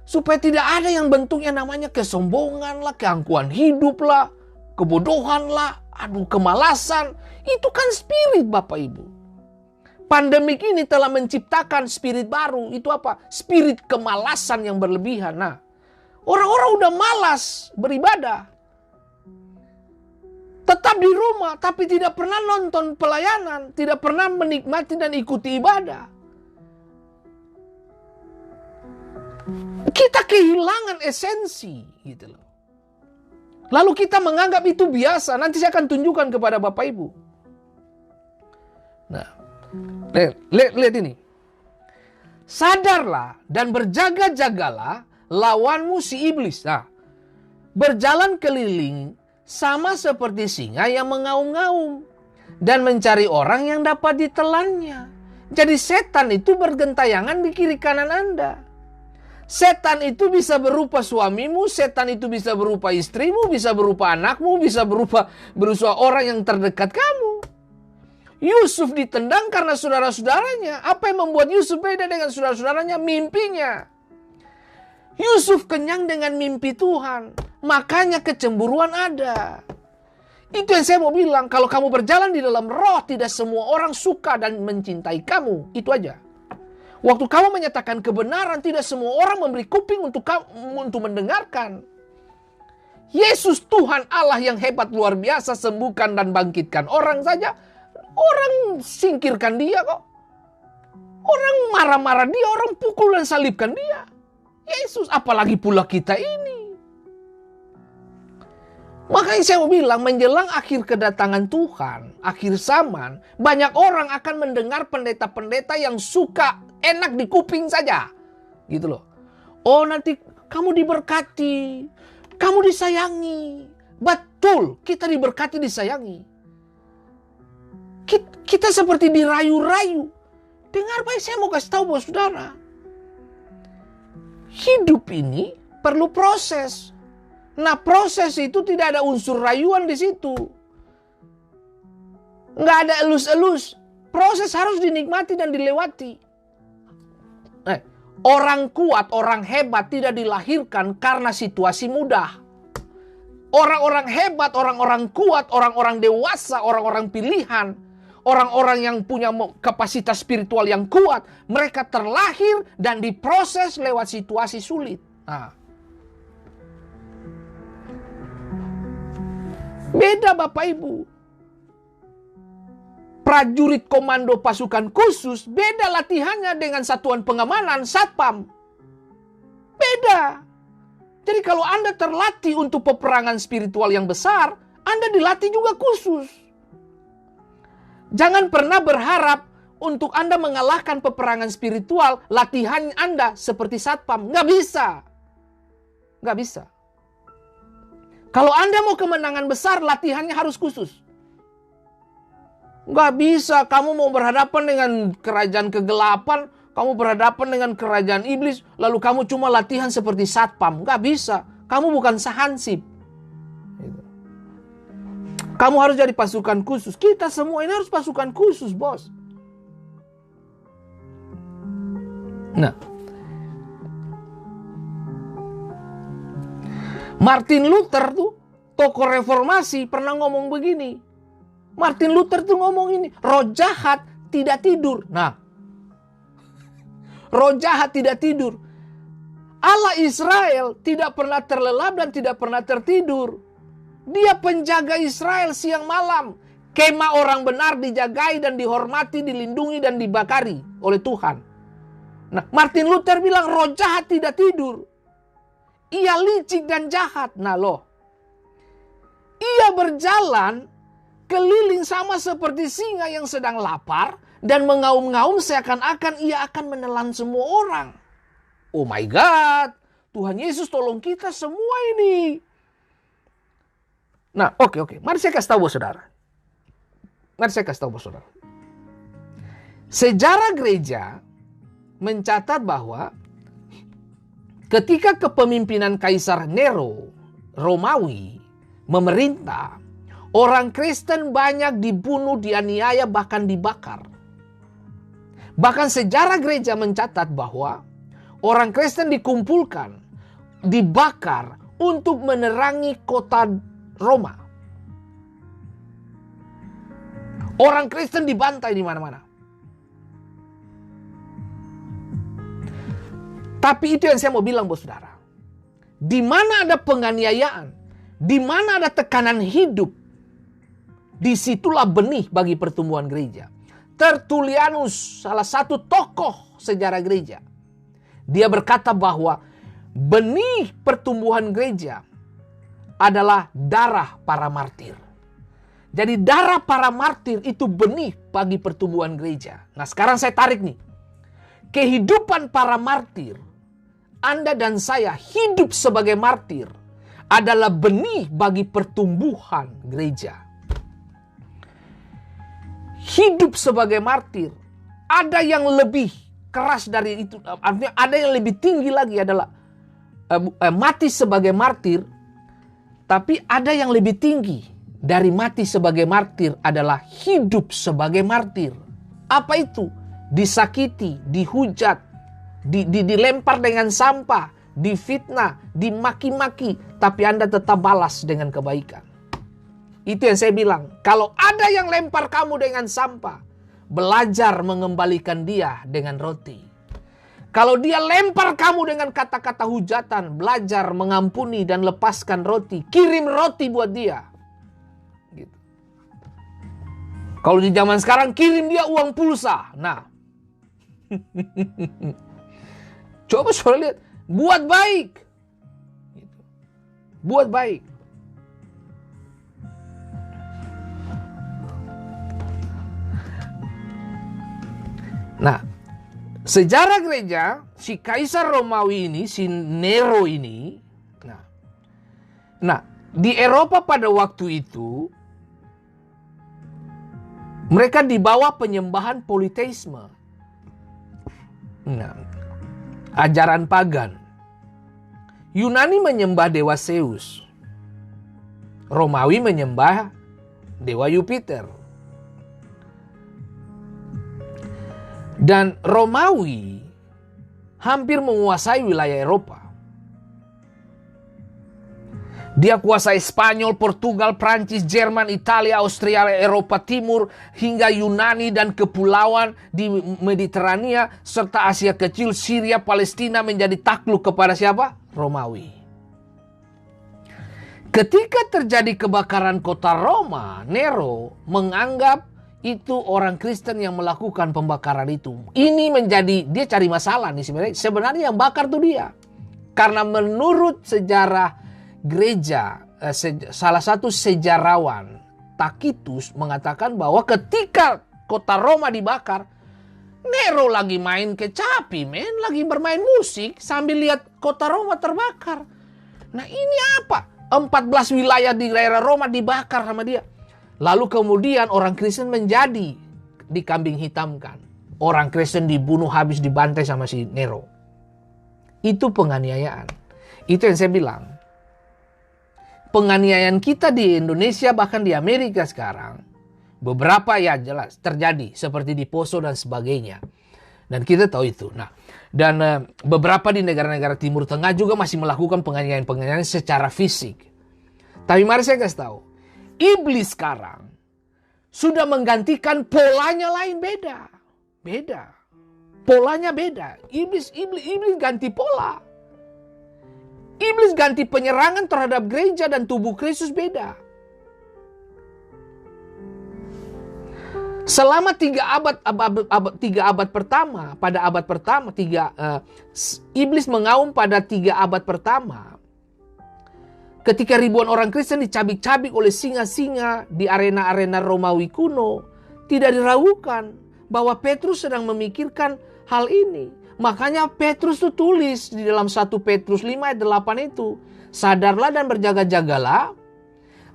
Supaya tidak ada yang bentuknya namanya kesombongan lah, keangkuhan hidup lah, kebodohan lah, kemalasan. Itu kan spirit Bapak Ibu. Pandemik ini telah menciptakan spirit baru. Itu apa? Spirit kemalasan yang berlebihan. Nah, orang-orang udah malas beribadah. Tetap di rumah, tapi tidak pernah nonton pelayanan, tidak pernah menikmati dan ikuti ibadah. Kita kehilangan esensi, gitu loh. Lalu kita menganggap itu biasa. Nanti saya akan tunjukkan kepada Bapak Ibu. Nah, lihat ini. Sadarlah dan berjaga-jagalah lawanmu si iblis. Nah, berjalan keliling sama seperti singa yang mengaum-ngaum dan mencari orang yang dapat ditelannya. Jadi setan itu bergentayangan di kiri kanan Anda. Setan itu bisa berupa suamimu, setan itu bisa berupa istrimu, bisa berupa anakmu, bisa berupa orang yang terdekat kamu. Yusuf ditendang karena saudara-saudaranya. Apa yang membuat Yusuf beda dengan saudara-saudaranya? Mimpinya. Yusuf kenyang dengan mimpi Tuhan. Makanya kecemburuan ada. Itu yang saya mau bilang. Kalau kamu berjalan di dalam roh, tidak semua orang suka dan mencintai kamu. Itu aja. Waktu kamu menyatakan kebenaran, tidak semua orang memberi kuping untuk mendengarkan. Yesus Tuhan Allah yang hebat luar biasa, sembuhkan dan bangkitkan orang saja. Orang singkirkan dia kok. Orang marah-marah dia, orang pukul dan salibkan dia. Yesus, apalagi pula kita ini. Makanya saya mau bilang, menjelang akhir kedatangan Tuhan, akhir zaman, banyak orang akan mendengar pendeta-pendeta yang suka enak di kuping saja. Gitu loh. Oh, nanti kamu diberkati, kamu disayangi. Betul, kita diberkati, disayangi. Kita seperti dirayu-rayu. Dengar baik, saya mau kasih tahu buat saudara. Hidup ini perlu proses. Nah, proses itu tidak ada unsur rayuan di situ. Nggak ada elus-elus. Proses harus dinikmati dan dilewati. Orang kuat, orang hebat tidak dilahirkan karena situasi mudah. Orang-orang hebat, orang-orang kuat, orang-orang dewasa, orang-orang pilihan, orang-orang yang punya kapasitas spiritual yang kuat, mereka terlahir dan diproses lewat situasi sulit. Nah, beda Bapak Ibu. Prajurit komando pasukan khusus beda latihannya dengan satuan pengamanan Satpam. Beda. Jadi kalau Anda terlatih untuk peperangan spiritual yang besar, Anda dilatih juga khusus. Jangan pernah berharap untuk Anda mengalahkan peperangan spiritual, latihan Anda seperti satpam. Nggak bisa. Nggak bisa. Kalau Anda mau kemenangan besar, latihannya harus khusus. Nggak bisa kamu mau berhadapan dengan kerajaan kegelapan, kamu berhadapan dengan kerajaan iblis, lalu kamu cuma latihan seperti satpam. Nggak bisa. Kamu bukan sahansip. Kamu harus jadi pasukan khusus. Kita semua ini harus pasukan khusus, bos. Nah, Martin Luther tuh, tokoh reformasi, pernah ngomong begini. Martin Luther tuh ngomong ini, roh jahat tidak tidur. Nah, roh jahat tidak tidur. Allah Israel tidak pernah terlelap dan tidak pernah tertidur. Dia penjaga Israel siang malam. Kemah orang benar dijagai dan dihormati, dilindungi dan dibakari oleh Tuhan. Nah, Martin Luther bilang roh jahat tidak tidur. Ia licik dan jahat. Nah loh, ia berjalan keliling sama seperti singa yang sedang lapar dan mengaum-ngaum seakan-akan ia akan menelan semua orang. Oh my God, Tuhan Yesus tolong kita semua ini. Nah, oke. Mari saya kasih tahu saudara. Sejarah gereja mencatat bahwa ketika kepemimpinan Kaisar Nero Romawi memerintah, orang Kristen banyak dibunuh, dianiaya, bahkan dibakar. Bahkan sejarah gereja mencatat bahwa orang Kristen dikumpulkan, dibakar untuk menerangi kota Roma. Orang Kristen dibantai di mana-mana. Tapi itu yang saya mau bilang, bos saudara. Di mana ada penganiayaan, di mana ada tekanan hidup, disitulah benih bagi pertumbuhan gereja. Tertullianus, salah satu tokoh sejarah gereja, dia berkata bahwa benih pertumbuhan gereja adalah darah para martir. Jadi darah para martir itu benih bagi pertumbuhan gereja. Nah, sekarang saya tarik nih. Kehidupan para martir, Anda dan saya hidup sebagai martir, adalah benih bagi pertumbuhan gereja. Hidup sebagai martir, ada yang lebih keras dari itu. Artinya ada yang lebih tinggi lagi adalah mati sebagai martir. Tapi ada yang lebih tinggi dari mati sebagai martir adalah hidup sebagai martir. Apa itu? Disakiti, dihujat, dilempar dengan sampah, difitnah, dimaki-maki, tapi Anda tetap balas dengan kebaikan. Itu yang saya bilang. Kalau ada yang lempar kamu dengan sampah, belajar mengembalikan dia dengan roti. Kalau dia lempar kamu dengan kata-kata hujatan, belajar mengampuni dan lepaskan roti. Kirim roti buat dia. Gitu. Kalau di zaman sekarang, kirim dia uang pulsa. Nah, coba saudara lihat, buat baik. Gitu. Buat baik. Nah, sejarah gereja, si Kaisar Romawi ini, si Nero ini, nah di Eropa pada waktu itu, mereka dibawa penyembahan politeisme. Nah, ajaran pagan. Yunani menyembah dewa Zeus. Romawi menyembah dewa Jupiter. Dan Romawi hampir menguasai wilayah Eropa. Dia kuasai Spanyol, Portugal, Prancis, Jerman, Italia, Austria, Eropa Timur, hingga Yunani dan kepulauan di Mediterania, serta Asia Kecil, Syria, Palestina menjadi takluk kepada siapa? Romawi. Ketika terjadi kebakaran kota Roma, Nero menganggap itu orang Kristen yang melakukan pembakaran itu. Ini menjadi, dia cari masalah nih sebenarnya. Sebenarnya yang bakar tuh dia. Karena menurut sejarah gereja, salah satu sejarawan Tacitus mengatakan bahwa ketika kota Roma dibakar, Nero lagi main kecapi, lagi bermain musik sambil lihat kota Roma terbakar. Nah ini apa? 14 wilayah di daerah Roma dibakar sama dia. Lalu kemudian orang Kristen menjadi dikambing hitamkan. Orang Kristen dibunuh habis, dibantai sama si Nero. Itu penganiayaan. Itu yang saya bilang. Penganiayaan kita di Indonesia, bahkan di Amerika sekarang, beberapa ya jelas terjadi seperti di Poso dan sebagainya. Dan kita tahu itu. Nah, dan beberapa di negara-negara Timur Tengah juga masih melakukan penganiayaan-penganiayaan secara fisik. Tapi mari saya kasih tahu, iblis sekarang sudah menggantikan polanya lain, beda. Polanya beda. Iblis ganti pola. Iblis ganti penyerangan terhadap gereja dan tubuh Kristus, beda. Selama 3 abad pertama, pada abad pertama, iblis mengaum pada 3 abad pertama. Ketika ribuan orang Kristen dicabik-cabik oleh singa-singa di arena-arena Romawi kuno, tidak diragukan bahwa Petrus sedang memikirkan hal ini. Makanya Petrus itu tulis di dalam 1 Petrus 5 ayat 8 itu. Sadarlah dan berjaga-jagalah.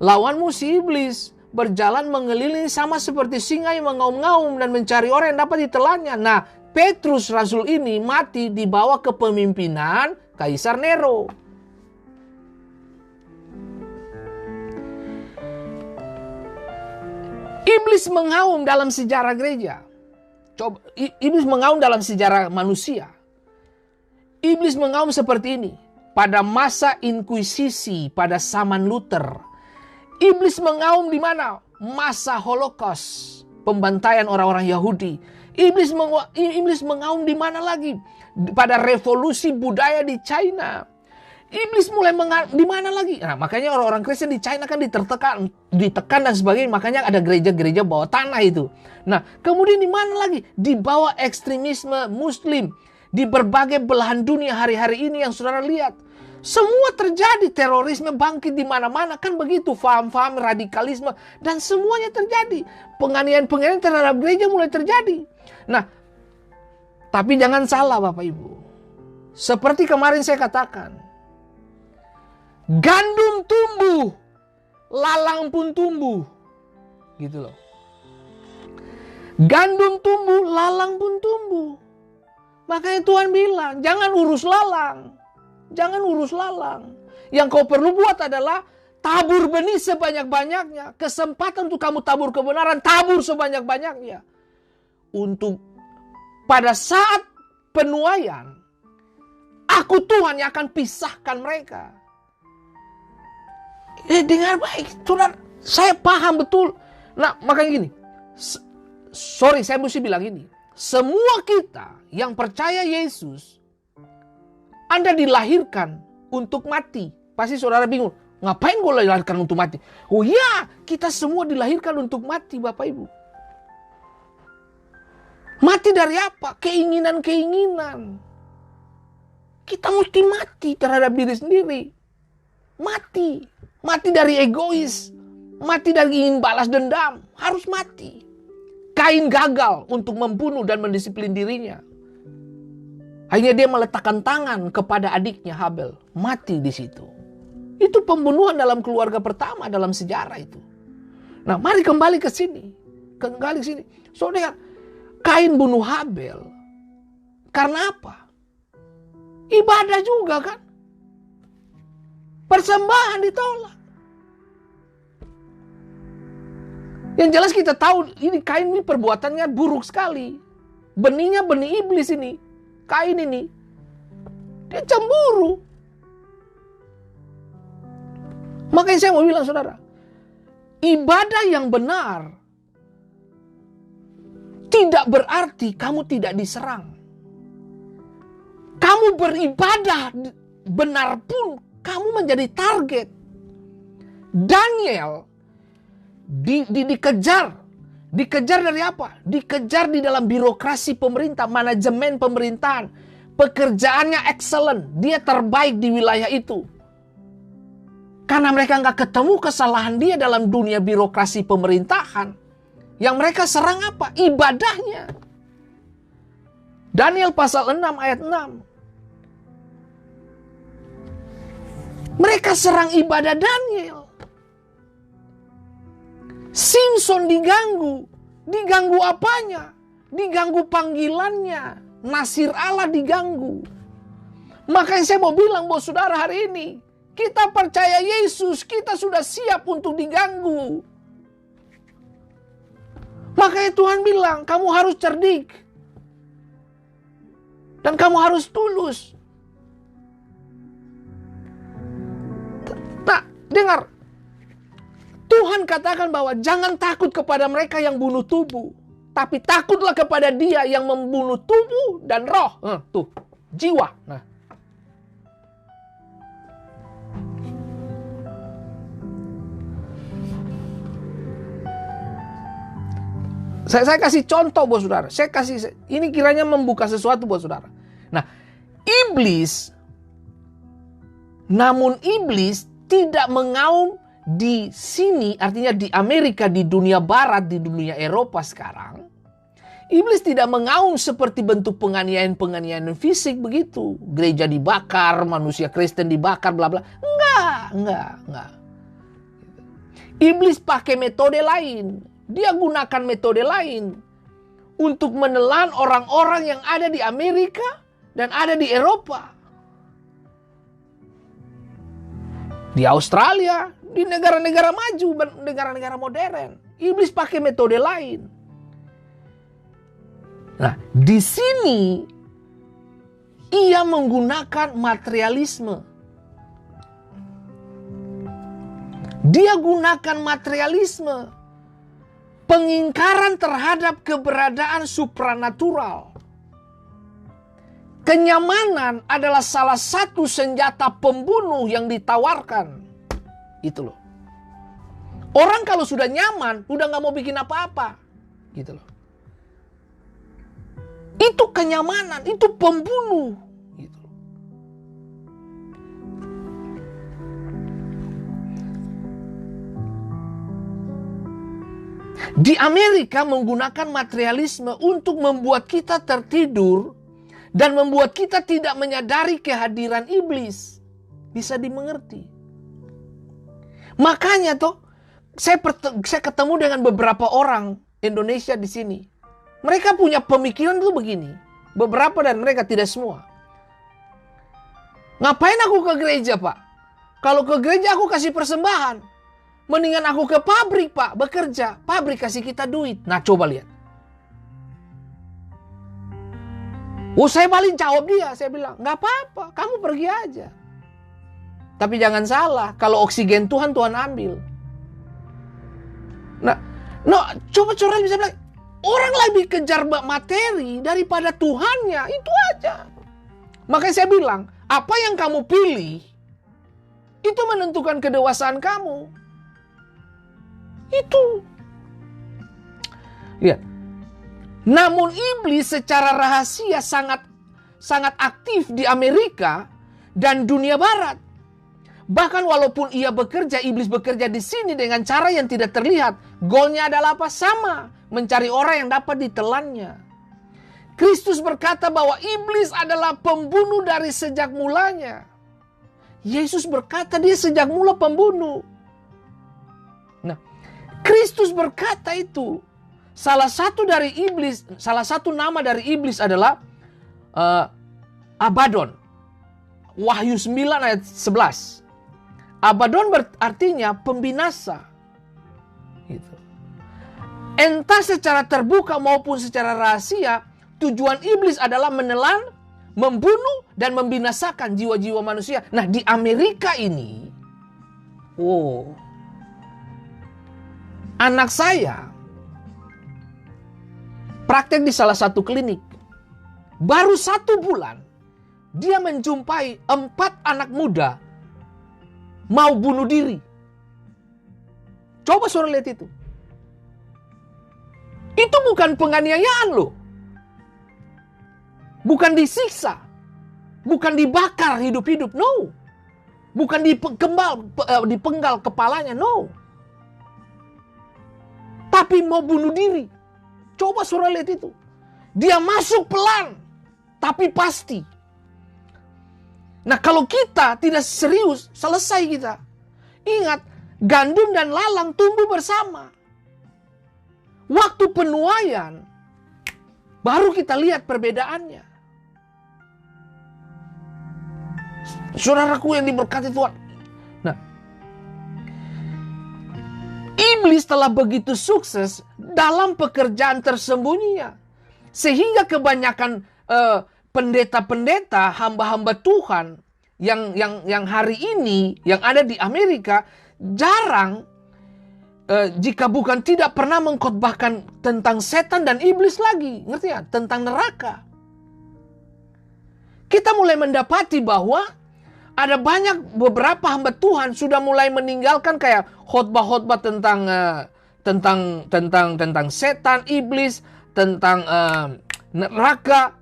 Lawanmu si iblis berjalan mengelilingi sama seperti singa yang mengaum-ngaum dan mencari orang yang dapat ditelannya. Nah, Petrus Rasul ini mati di bawah kepemimpinan Kaisar Nero. Iblis mengaum dalam sejarah gereja. Coba, iblis mengaum dalam sejarah manusia. Iblis mengaum seperti ini. Pada masa inkuisisi, pada zaman Luther. Iblis mengaum di mana? Masa Holocaust, pembantaian orang-orang Yahudi. Iblis mengaum di mana lagi? Pada revolusi budaya di China. Iblis mulai di mana lagi? Nah, makanya orang-orang Kristen di China kan ditekan dan sebagainya. Makanya ada gereja-gereja bawah tanah itu. Nah, kemudian di mana lagi? Di bawah ekstremisme Muslim. Di berbagai belahan dunia hari-hari ini yang saudara lihat. Semua terjadi, terorisme bangkit di mana-mana, kan begitu, faham-faham radikalisme, dan semuanya terjadi. Penganiayaan-penganiayaan terhadap gereja mulai terjadi. Nah, tapi jangan salah Bapak Ibu. Seperti kemarin saya katakan, gandum tumbuh, lalang pun tumbuh. Gitu loh. Gandum tumbuh, lalang pun tumbuh. Makanya Tuhan bilang, jangan urus lalang. Jangan urus lalang. Yang kau perlu buat adalah tabur benih sebanyak-banyaknya. Kesempatan untuk kamu tabur kebenaran, tabur sebanyak-banyaknya. Untuk pada saat penuaian, aku Tuhan yang akan pisahkan mereka. Dengar baik, Tuhan, saya paham betul. Nah, makanya gini. Saya mesti bilang ini. Semua kita yang percaya Yesus, Anda dilahirkan untuk mati. Pasti saudara bingung. Ngapain gue dilahirkan untuk mati? Oh ya, kita semua dilahirkan untuk mati Bapak Ibu. Mati dari apa? Keinginan-keinginan. Kita mesti mati terhadap diri sendiri. Mati. Mati dari egois. Mati dari ingin balas dendam. Harus mati. Kain gagal untuk membunuh dan mendisiplin dirinya. Akhirnya dia meletakkan tangan kepada adiknya Habel. Mati di situ. Itu pembunuhan dalam keluarga pertama dalam sejarah itu. Nah, mari kembali ke sini. Saudara, Kain bunuh Habel. Karena apa? Ibadah juga kan. Persembahan ditolak. Yang jelas kita tahu ini Kain ini perbuatannya buruk sekali. Benihnya benih iblis ini. Kain ini. Dia cemburu. Makanya saya mau bilang saudara. Ibadah yang benar. Tidak berarti kamu tidak diserang. Kamu beribadah benar pun kamu menjadi target. Daniel dikejar. Dikejar dari apa? Dikejar di dalam birokrasi pemerintah, manajemen pemerintahan. Pekerjaannya excellent. Dia terbaik di wilayah itu. Karena mereka nggak ketemu kesalahan dia dalam dunia birokrasi pemerintahan. Yang mereka serang apa? Ibadahnya. Daniel pasal 6 ayat 6. Mereka serang ibadah Daniel. Simpson diganggu. Diganggu apanya? Diganggu panggilannya. Nasir Allah diganggu. Makanya saya mau bilang buat saudara hari ini. Kita percaya Yesus, kita sudah siap untuk diganggu. Makanya Tuhan bilang, kamu harus cerdik. Dan kamu harus tulus. Nah, dengar. Tuhan katakan bahwa jangan takut kepada mereka yang bunuh tubuh. Tapi takutlah kepada dia yang membunuh tubuh dan roh. Tuh, jiwa. Nah. Saya kasih contoh buat saudara. Ini kiranya membuka sesuatu buat saudara. Nah, namun iblis tidak mengaum di sini, artinya di Amerika, di dunia barat, di dunia Eropa sekarang. Iblis tidak mengaum seperti bentuk penganiayaan fisik begitu. Gereja dibakar, manusia Kristen dibakar, bla bla. Enggak. Iblis pakai metode lain. Dia gunakan metode lain untuk menelan orang-orang yang ada di Amerika dan ada di Eropa. Di Australia, di negara-negara maju, negara-negara modern. Iblis pakai metode lain. Nah, di sini ia menggunakan materialisme. Dia gunakan materialisme. Pengingkaran terhadap keberadaan supranatural. Kenyamanan adalah salah satu senjata pembunuh yang ditawarkan. Itu loh. Orang kalau sudah nyaman, udah gak mau bikin apa-apa. Gitu loh. Itu kenyamanan, itu pembunuh. Gitu loh. Di Amerika menggunakan materialisme untuk membuat kita tertidur dan membuat kita tidak menyadari kehadiran iblis. Bisa dimengerti. Makanya tuh saya ketemu dengan beberapa orang Indonesia di sini. Mereka punya pemikiran tuh begini. Beberapa dan mereka, tidak semua. Ngapain aku ke gereja, Pak? Kalau ke gereja aku kasih persembahan. Mendingan aku ke pabrik, Pak, bekerja. Pabrik kasih kita duit. Nah, coba lihat. Saya paling jawab dia. Saya bilang, gak apa-apa, kamu pergi aja. Tapi jangan salah, kalau oksigen Tuhan ambil. Nah, coba bisa bilang, orang lebih kejar materi daripada Tuhannya. Itu aja. Makanya saya bilang, apa yang kamu pilih, itu menentukan kedewasaan kamu. Itu. Lihat. Namun iblis secara rahasia sangat aktif di Amerika dan dunia barat. Bahkan walaupun iblis bekerja di sini dengan cara yang tidak terlihat. Goalnya adalah apa? Sama. Mencari orang yang dapat ditelannya. Kristus berkata bahwa iblis adalah pembunuh dari sejak mulanya. Yesus berkata dia sejak mula pembunuh. Nah, Kristus berkata itu. Salah satu nama dari iblis adalah Abaddon. Wahyu 9 ayat 11. Abaddon artinya pembinasa. Gitu. Entah secara terbuka maupun secara rahasia, tujuan iblis adalah menelan, membunuh, dan membinasakan jiwa-jiwa manusia. Nah, di Amerika ini, anak saya praktek di salah satu klinik. Baru 1 bulan, dia menjumpai 4 anak muda mau bunuh diri. Coba saudara lihat itu. Itu bukan penganiayaan loh. Bukan disiksa. Bukan dibakar hidup-hidup. No. Bukan dipenggal kepalanya, no. Tapi mau bunuh diri. Coba saudara lihat itu. Dia masuk pelan, tapi pasti. Nah, kalau kita tidak serius, selesai kita. Ingat, gandum dan lalang tumbuh bersama. Waktu penuaian, baru kita lihat perbedaannya. Saudaraku yang diberkati Tuhan. Nah, iblis telah begitu sukses dalam pekerjaan tersembunyinya. Sehingga kebanyakan pendeta-pendeta, hamba-hamba Tuhan yang hari ini yang ada di Amerika jarang, jika bukan tidak pernah mengkhotbahkan tentang setan dan iblis lagi, ngerti ya? Tentang neraka. Kita mulai mendapati bahwa ada beberapa hamba Tuhan sudah mulai meninggalkan kayak khotbah-khotbah tentang setan, iblis, tentang neraka.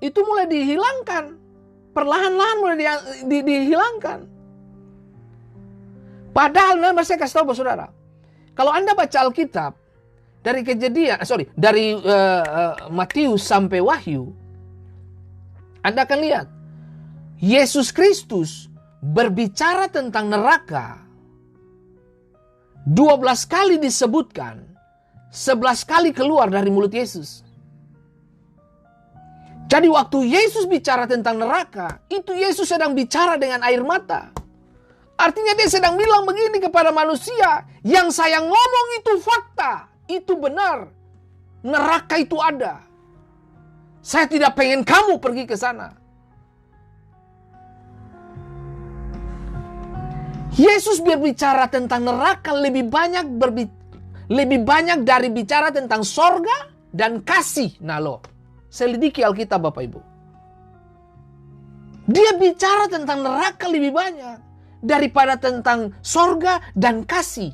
Itu mulai dihilangkan. Perlahan-lahan mulai dihilangkan. Padahal, saya kasih tahu saudara, kalau Anda baca Alkitab dari Matius sampai Wahyu, Anda akan lihat Yesus Kristus berbicara tentang neraka 12 kali disebutkan, 11 kali keluar dari mulut Yesus. Jadi waktu Yesus bicara tentang neraka, itu Yesus sedang bicara dengan air mata. Artinya dia sedang bilang begini kepada manusia, yang saya ngomong itu fakta, itu benar. Neraka itu ada. Saya tidak pengen kamu pergi ke sana. Yesus berbicara tentang neraka lebih banyak dari bicara tentang sorga dan kasih. Nah loh, selidiki Alkitab Bapak Ibu. Dia bicara tentang neraka lebih banyak daripada tentang sorga dan kasih.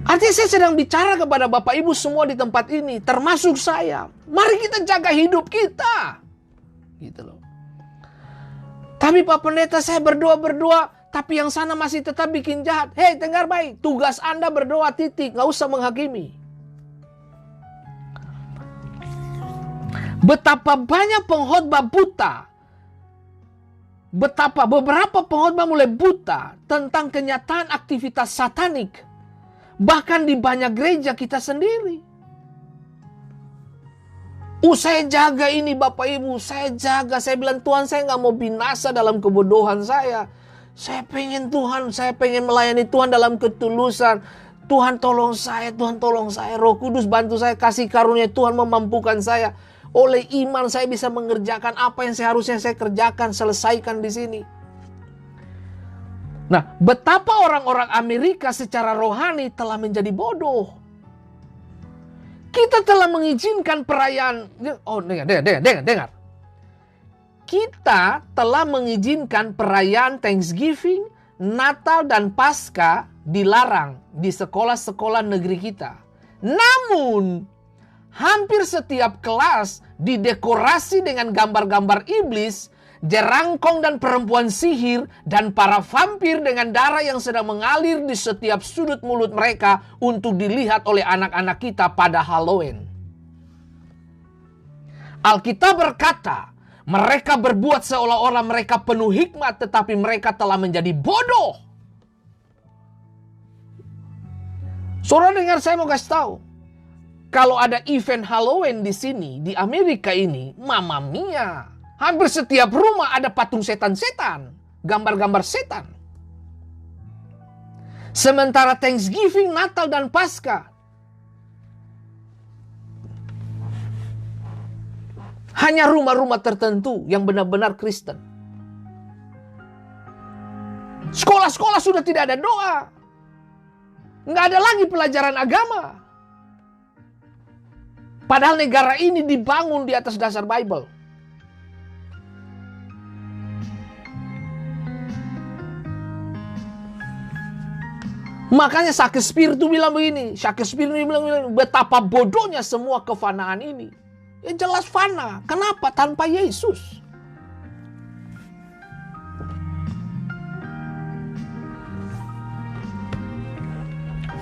Artinya saya sedang bicara kepada Bapak Ibu semua di tempat ini, termasuk saya. Mari kita jaga hidup kita. Gitu loh. Tapi Pak Pendeta, saya berdoa, tapi yang sana masih tetap bikin jahat. Hei, dengar baik, tugas Anda berdoa titik, nggak usah menghakimi. Betapa banyak pengkhotbah buta. Betapa beberapa pengkhotbah mulai buta tentang kenyataan aktivitas satanik. Bahkan di banyak gereja kita sendiri. Saya jaga ini Bapak Ibu, saya jaga. Saya bilang, Tuhan, saya nggak mau binasa dalam kebodohan saya. Saya pengen Tuhan, saya pengen melayani Tuhan dalam ketulusan. Tuhan tolong saya, Tuhan tolong saya. Roh Kudus bantu saya, kasih karunia Tuhan memampukan saya. Oleh iman saya bisa mengerjakan apa yang seharusnya saya kerjakan, selesaikan di sini. Nah, betapa orang-orang Amerika secara rohani telah menjadi bodoh. Kita telah mengizinkan perayaan, dengar. Kita telah mengizinkan perayaan Thanksgiving, Natal dan Paskah dilarang di sekolah-sekolah negeri kita. Namun, hampir setiap kelas didekorasi dengan gambar-gambar iblis, jerangkong dan perempuan sihir, dan para vampir dengan darah yang sedang mengalir di setiap sudut mulut mereka untuk dilihat oleh anak-anak kita pada Halloween. Alkitab berkata, mereka berbuat seolah-olah mereka penuh hikmat, tetapi mereka telah menjadi bodoh. Saudara dengar, saya mau kasih tahu. Kalau ada event Halloween di sini, di Amerika ini, Mamma Mia. Hampir setiap rumah ada patung setan-setan, gambar-gambar setan. Sementara Thanksgiving, Natal, dan Paskah, hanya rumah-rumah tertentu yang benar-benar Kristen. Sekolah-sekolah sudah tidak ada doa. Nggak ada lagi pelajaran agama. Padahal negara ini dibangun di atas dasar Bible. Makanya Shakespeare itu bilang begini. Shakespeare itu bilang betapa bodohnya semua kefanaan ini. Ya jelas fana. Kenapa? Tanpa Yesus.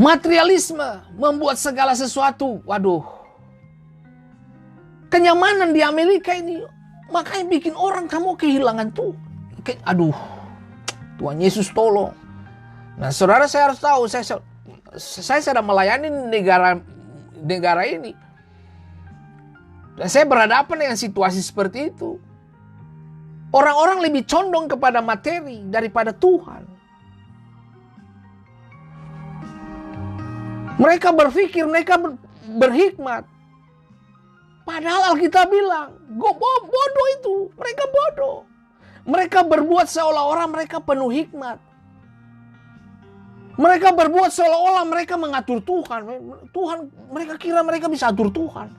Materialisme membuat segala sesuatu, waduh, kenyamanan di Amerika ini makanya bikin orang kamu kehilangan tuh. Aduh, Tuhan Yesus tolong. Nah, saudara, saya harus tahu, saya sedang melayani negara ini. Dan saya berhadapan dengan situasi seperti itu. Orang-orang lebih condong kepada materi daripada Tuhan. Mereka berpikir, mereka berhikmat. Padahal Alkitab bilang, bodoh itu. Mereka bodoh. Mereka berbuat seolah-olah mereka penuh hikmat. Mereka berbuat seolah-olah mereka mengatur Tuhan. Mereka kira mereka bisa atur Tuhan.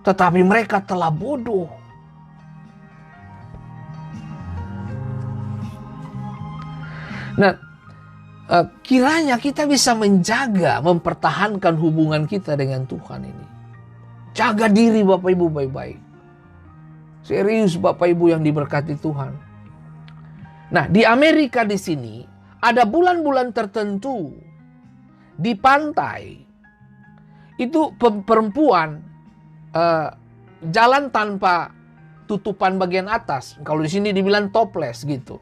Tetapi mereka telah bodoh. Nah, kiranya kita bisa menjaga, mempertahankan hubungan kita dengan Tuhan ini. Jaga diri Bapak Ibu baik-baik. Serius Bapak Ibu yang diberkati Tuhan. Nah, di Amerika di sini ada bulan-bulan tertentu di pantai itu perempuan jalan tanpa tutupan bagian atas. Kalau di sini dibilang topless gitu.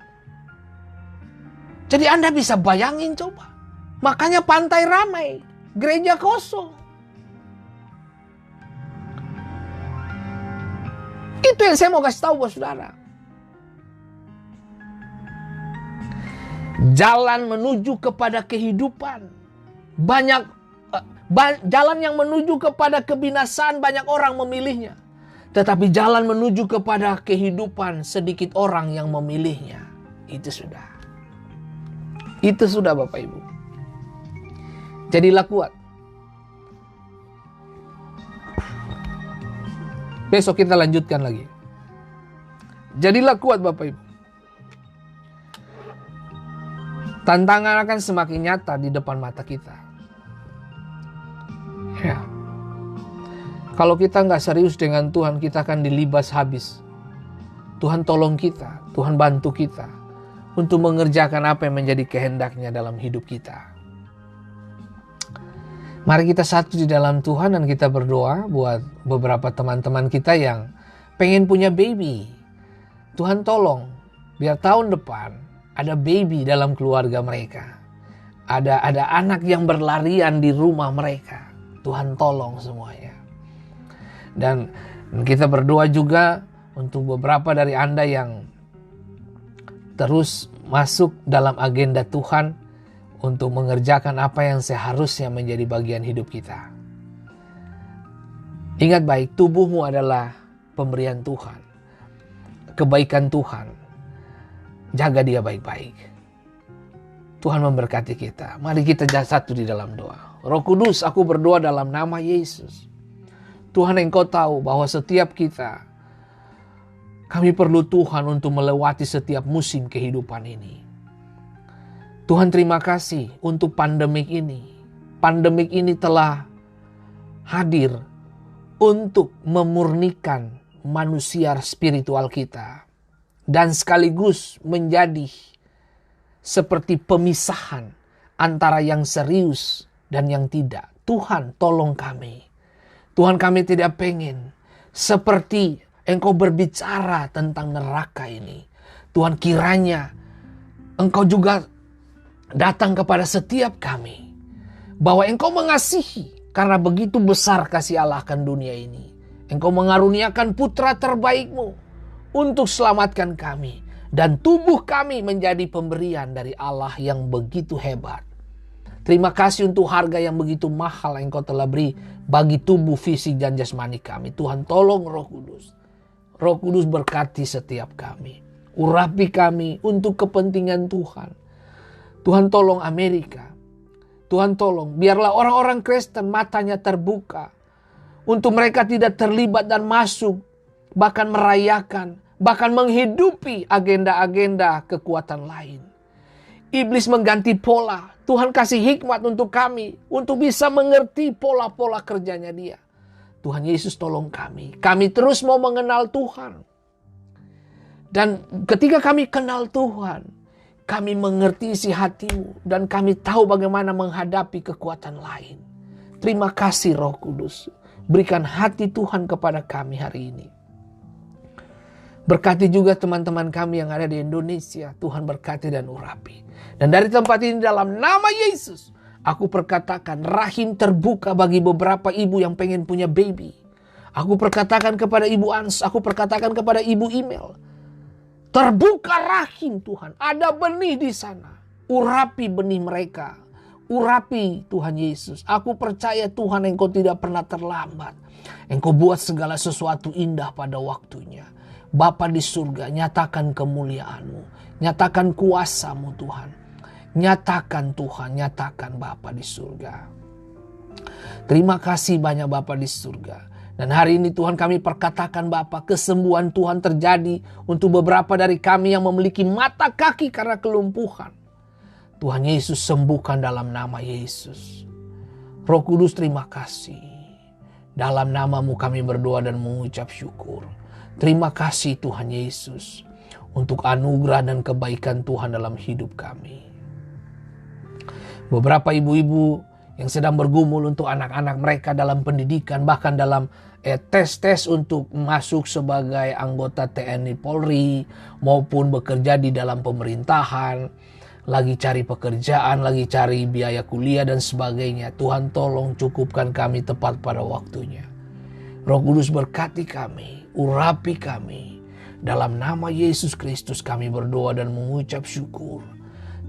Jadi Anda bisa bayangin coba. Makanya pantai ramai, gereja kosong. Itu yang saya mau kasih tahu buat saudara. Jalan menuju kepada kehidupan. Jalan yang menuju kepada kebinasaan banyak orang memilihnya. Tetapi jalan menuju kepada kehidupan sedikit orang yang memilihnya. Itu sudah. Itu sudah Bapak Ibu. Jadilah kuat. Besok kita lanjutkan lagi. Jadilah kuat Bapak Ibu. Tantangan akan semakin nyata di depan mata kita. Ya. Kalau kita nggak serius dengan Tuhan, kita akan dilibas habis. Tuhan tolong kita, Tuhan bantu kita untuk mengerjakan apa yang menjadi kehendaknya dalam hidup kita. Mari kita satu di dalam Tuhan dan kita berdoa buat beberapa teman-teman kita yang pengen punya baby. Tuhan tolong, biar tahun depan ada baby dalam keluarga mereka. Ada anak yang berlarian di rumah mereka. Tuhan tolong semuanya. Dan kita berdoa juga untuk beberapa dari Anda yang terus masuk dalam agenda Tuhan untuk mengerjakan apa yang seharusnya menjadi bagian hidup kita. Ingat baik, tubuhmu adalah pemberian Tuhan, kebaikan Tuhan. Jaga dia baik-baik. Tuhan memberkati kita. Mari kita satu di dalam doa. Roh Kudus, aku berdoa dalam nama Yesus. Tuhan, Engkau tahu bahwa setiap kita, kami perlu Tuhan untuk melewati setiap musim kehidupan ini. Tuhan, terima kasih untuk pandemik ini. Pandemik ini telah hadir untuk memurnikan manusia spiritual kita. Dan sekaligus menjadi seperti pemisahan antara yang serius dan yang tidak. Tuhan, tolong kami. Tuhan, kami tidak pengen seperti Engkau berbicara tentang neraka ini. Tuhan, kiranya Engkau juga datang kepada setiap kami. Bahwa Engkau mengasihi karena begitu besar kasih Allah akan dunia ini. Engkau mengaruniakan putra terbaik-Mu untuk selamatkan kami. Dan tubuh kami menjadi pemberian dari Allah yang begitu hebat. Terima kasih untuk harga yang begitu mahal yang Engkau telah beri bagi tubuh fisik dan jasmani kami. Tuhan, tolong Roh Kudus. Roh Kudus berkati setiap kami. Urapi kami untuk kepentingan Tuhan. Tuhan, tolong Amerika. Tuhan, tolong biarlah orang-orang Kristen matanya terbuka. Untuk mereka tidak terlibat dan masuk. Bahkan merayakan. Bahkan menghidupi agenda-agenda kekuatan lain. Iblis mengganti pola. Tuhan kasih hikmat untuk kami. Untuk bisa mengerti pola-pola kerjanya dia. Tuhan Yesus, tolong kami. Kami terus mau mengenal Tuhan. Dan ketika kami kenal Tuhan, kami mengerti isi hati-Mu dan kami tahu bagaimana menghadapi kekuatan lain. Terima kasih Roh Kudus. Berikan hati Tuhan kepada kami hari ini. Berkati juga teman-teman kami yang ada di Indonesia. Tuhan berkati dan urapi. Dan dari tempat ini dalam nama Yesus, aku perkatakan rahim terbuka bagi beberapa ibu yang pengen punya baby. Aku perkatakan kepada Ibu Ans, aku perkatakan kepada Ibu Email. Terbuka rahim Tuhan. Ada benih di sana. Urapi benih mereka. Urapi Tuhan Yesus. Aku percaya Tuhan, Engkau tidak pernah terlambat. Engkau buat segala sesuatu indah pada waktunya. Bapa di surga, nyatakan kemuliaan-Mu. Nyatakan kuasa-Mu Tuhan. Nyatakan Tuhan, nyatakan Bapa di surga. Terima kasih banyak Bapa di surga. Dan hari ini Tuhan kami perkatakan Bapa, kesembuhan Tuhan terjadi untuk beberapa dari kami yang memiliki mata kaki karena kelumpuhan. Tuhan Yesus sembuhkan dalam nama Yesus. Roh Kudus terima kasih. Dalam nama-Mu kami berdoa dan mengucap syukur. Terima kasih Tuhan Yesus untuk anugerah dan kebaikan Tuhan dalam hidup kami. Beberapa ibu-ibu yang sedang bergumul untuk anak-anak mereka dalam pendidikan, bahkan dalam tes-tes untuk masuk sebagai anggota TNI Polri maupun bekerja di dalam pemerintahan, lagi cari pekerjaan, lagi cari biaya kuliah dan sebagainya. Tuhan tolong cukupkan kami tepat pada waktunya. Roh Kudus berkati kami, urapi kami. Dalam nama Yesus Kristus kami berdoa dan mengucap syukur.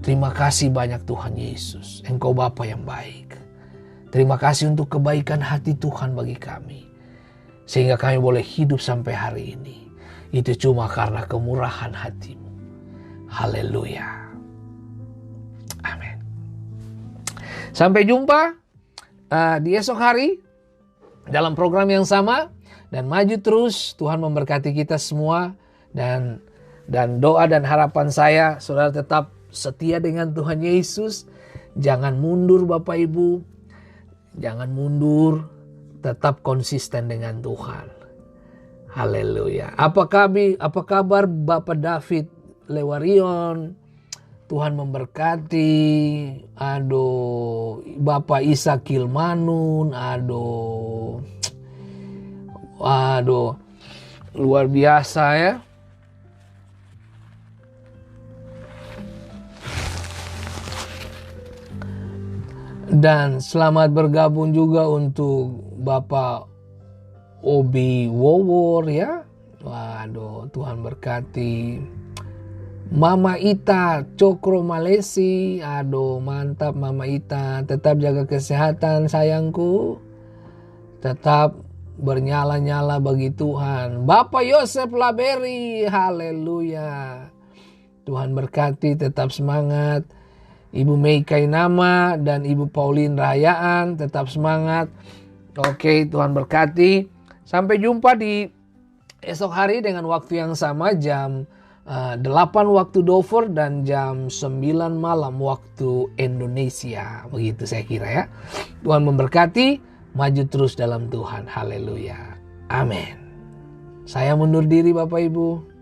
Terima kasih banyak Tuhan Yesus. Engkau Bapa yang baik. Terima kasih untuk kebaikan hati Tuhan bagi kami. Sehingga kami boleh hidup sampai hari ini. Itu cuma karena kemurahan hati-Mu. Haleluya. Amin. Sampai jumpa di esok hari dalam program yang sama. Dan maju terus. Tuhan memberkati kita semua. Dan doa dan harapan saya, saudara tetap setia dengan Tuhan Yesus. Jangan mundur Bapak Ibu. Jangan mundur. Tetap konsisten dengan Tuhan. Haleluya. Apa kabar Bapak David Lewarion? Tuhan memberkati. Aduh, Bapak Isa Kilmanun. Aduh, luar biasa ya. Dan selamat bergabung juga untuk Bapak Obi Wowor ya. Waduh, Tuhan berkati. Mama Ita Cokro Malesi. Aduh, mantap Mama Ita. Tetap jaga kesehatan sayangku. Tetap bernyala-nyala bagi Tuhan. Bapak Yosef Laberi. Haleluya. Tuhan berkati, tetap semangat. Ibu Mei Kainama dan Ibu Pauline Rahayaan, tetap semangat. Oke, Tuhan berkati. Sampai jumpa di esok hari dengan waktu yang sama, jam 8 waktu Dover dan jam 9 malam waktu Indonesia. Begitu saya kira ya. Tuhan memberkati, maju terus dalam Tuhan. Haleluya. Amin. Saya mundur diri Bapak Ibu.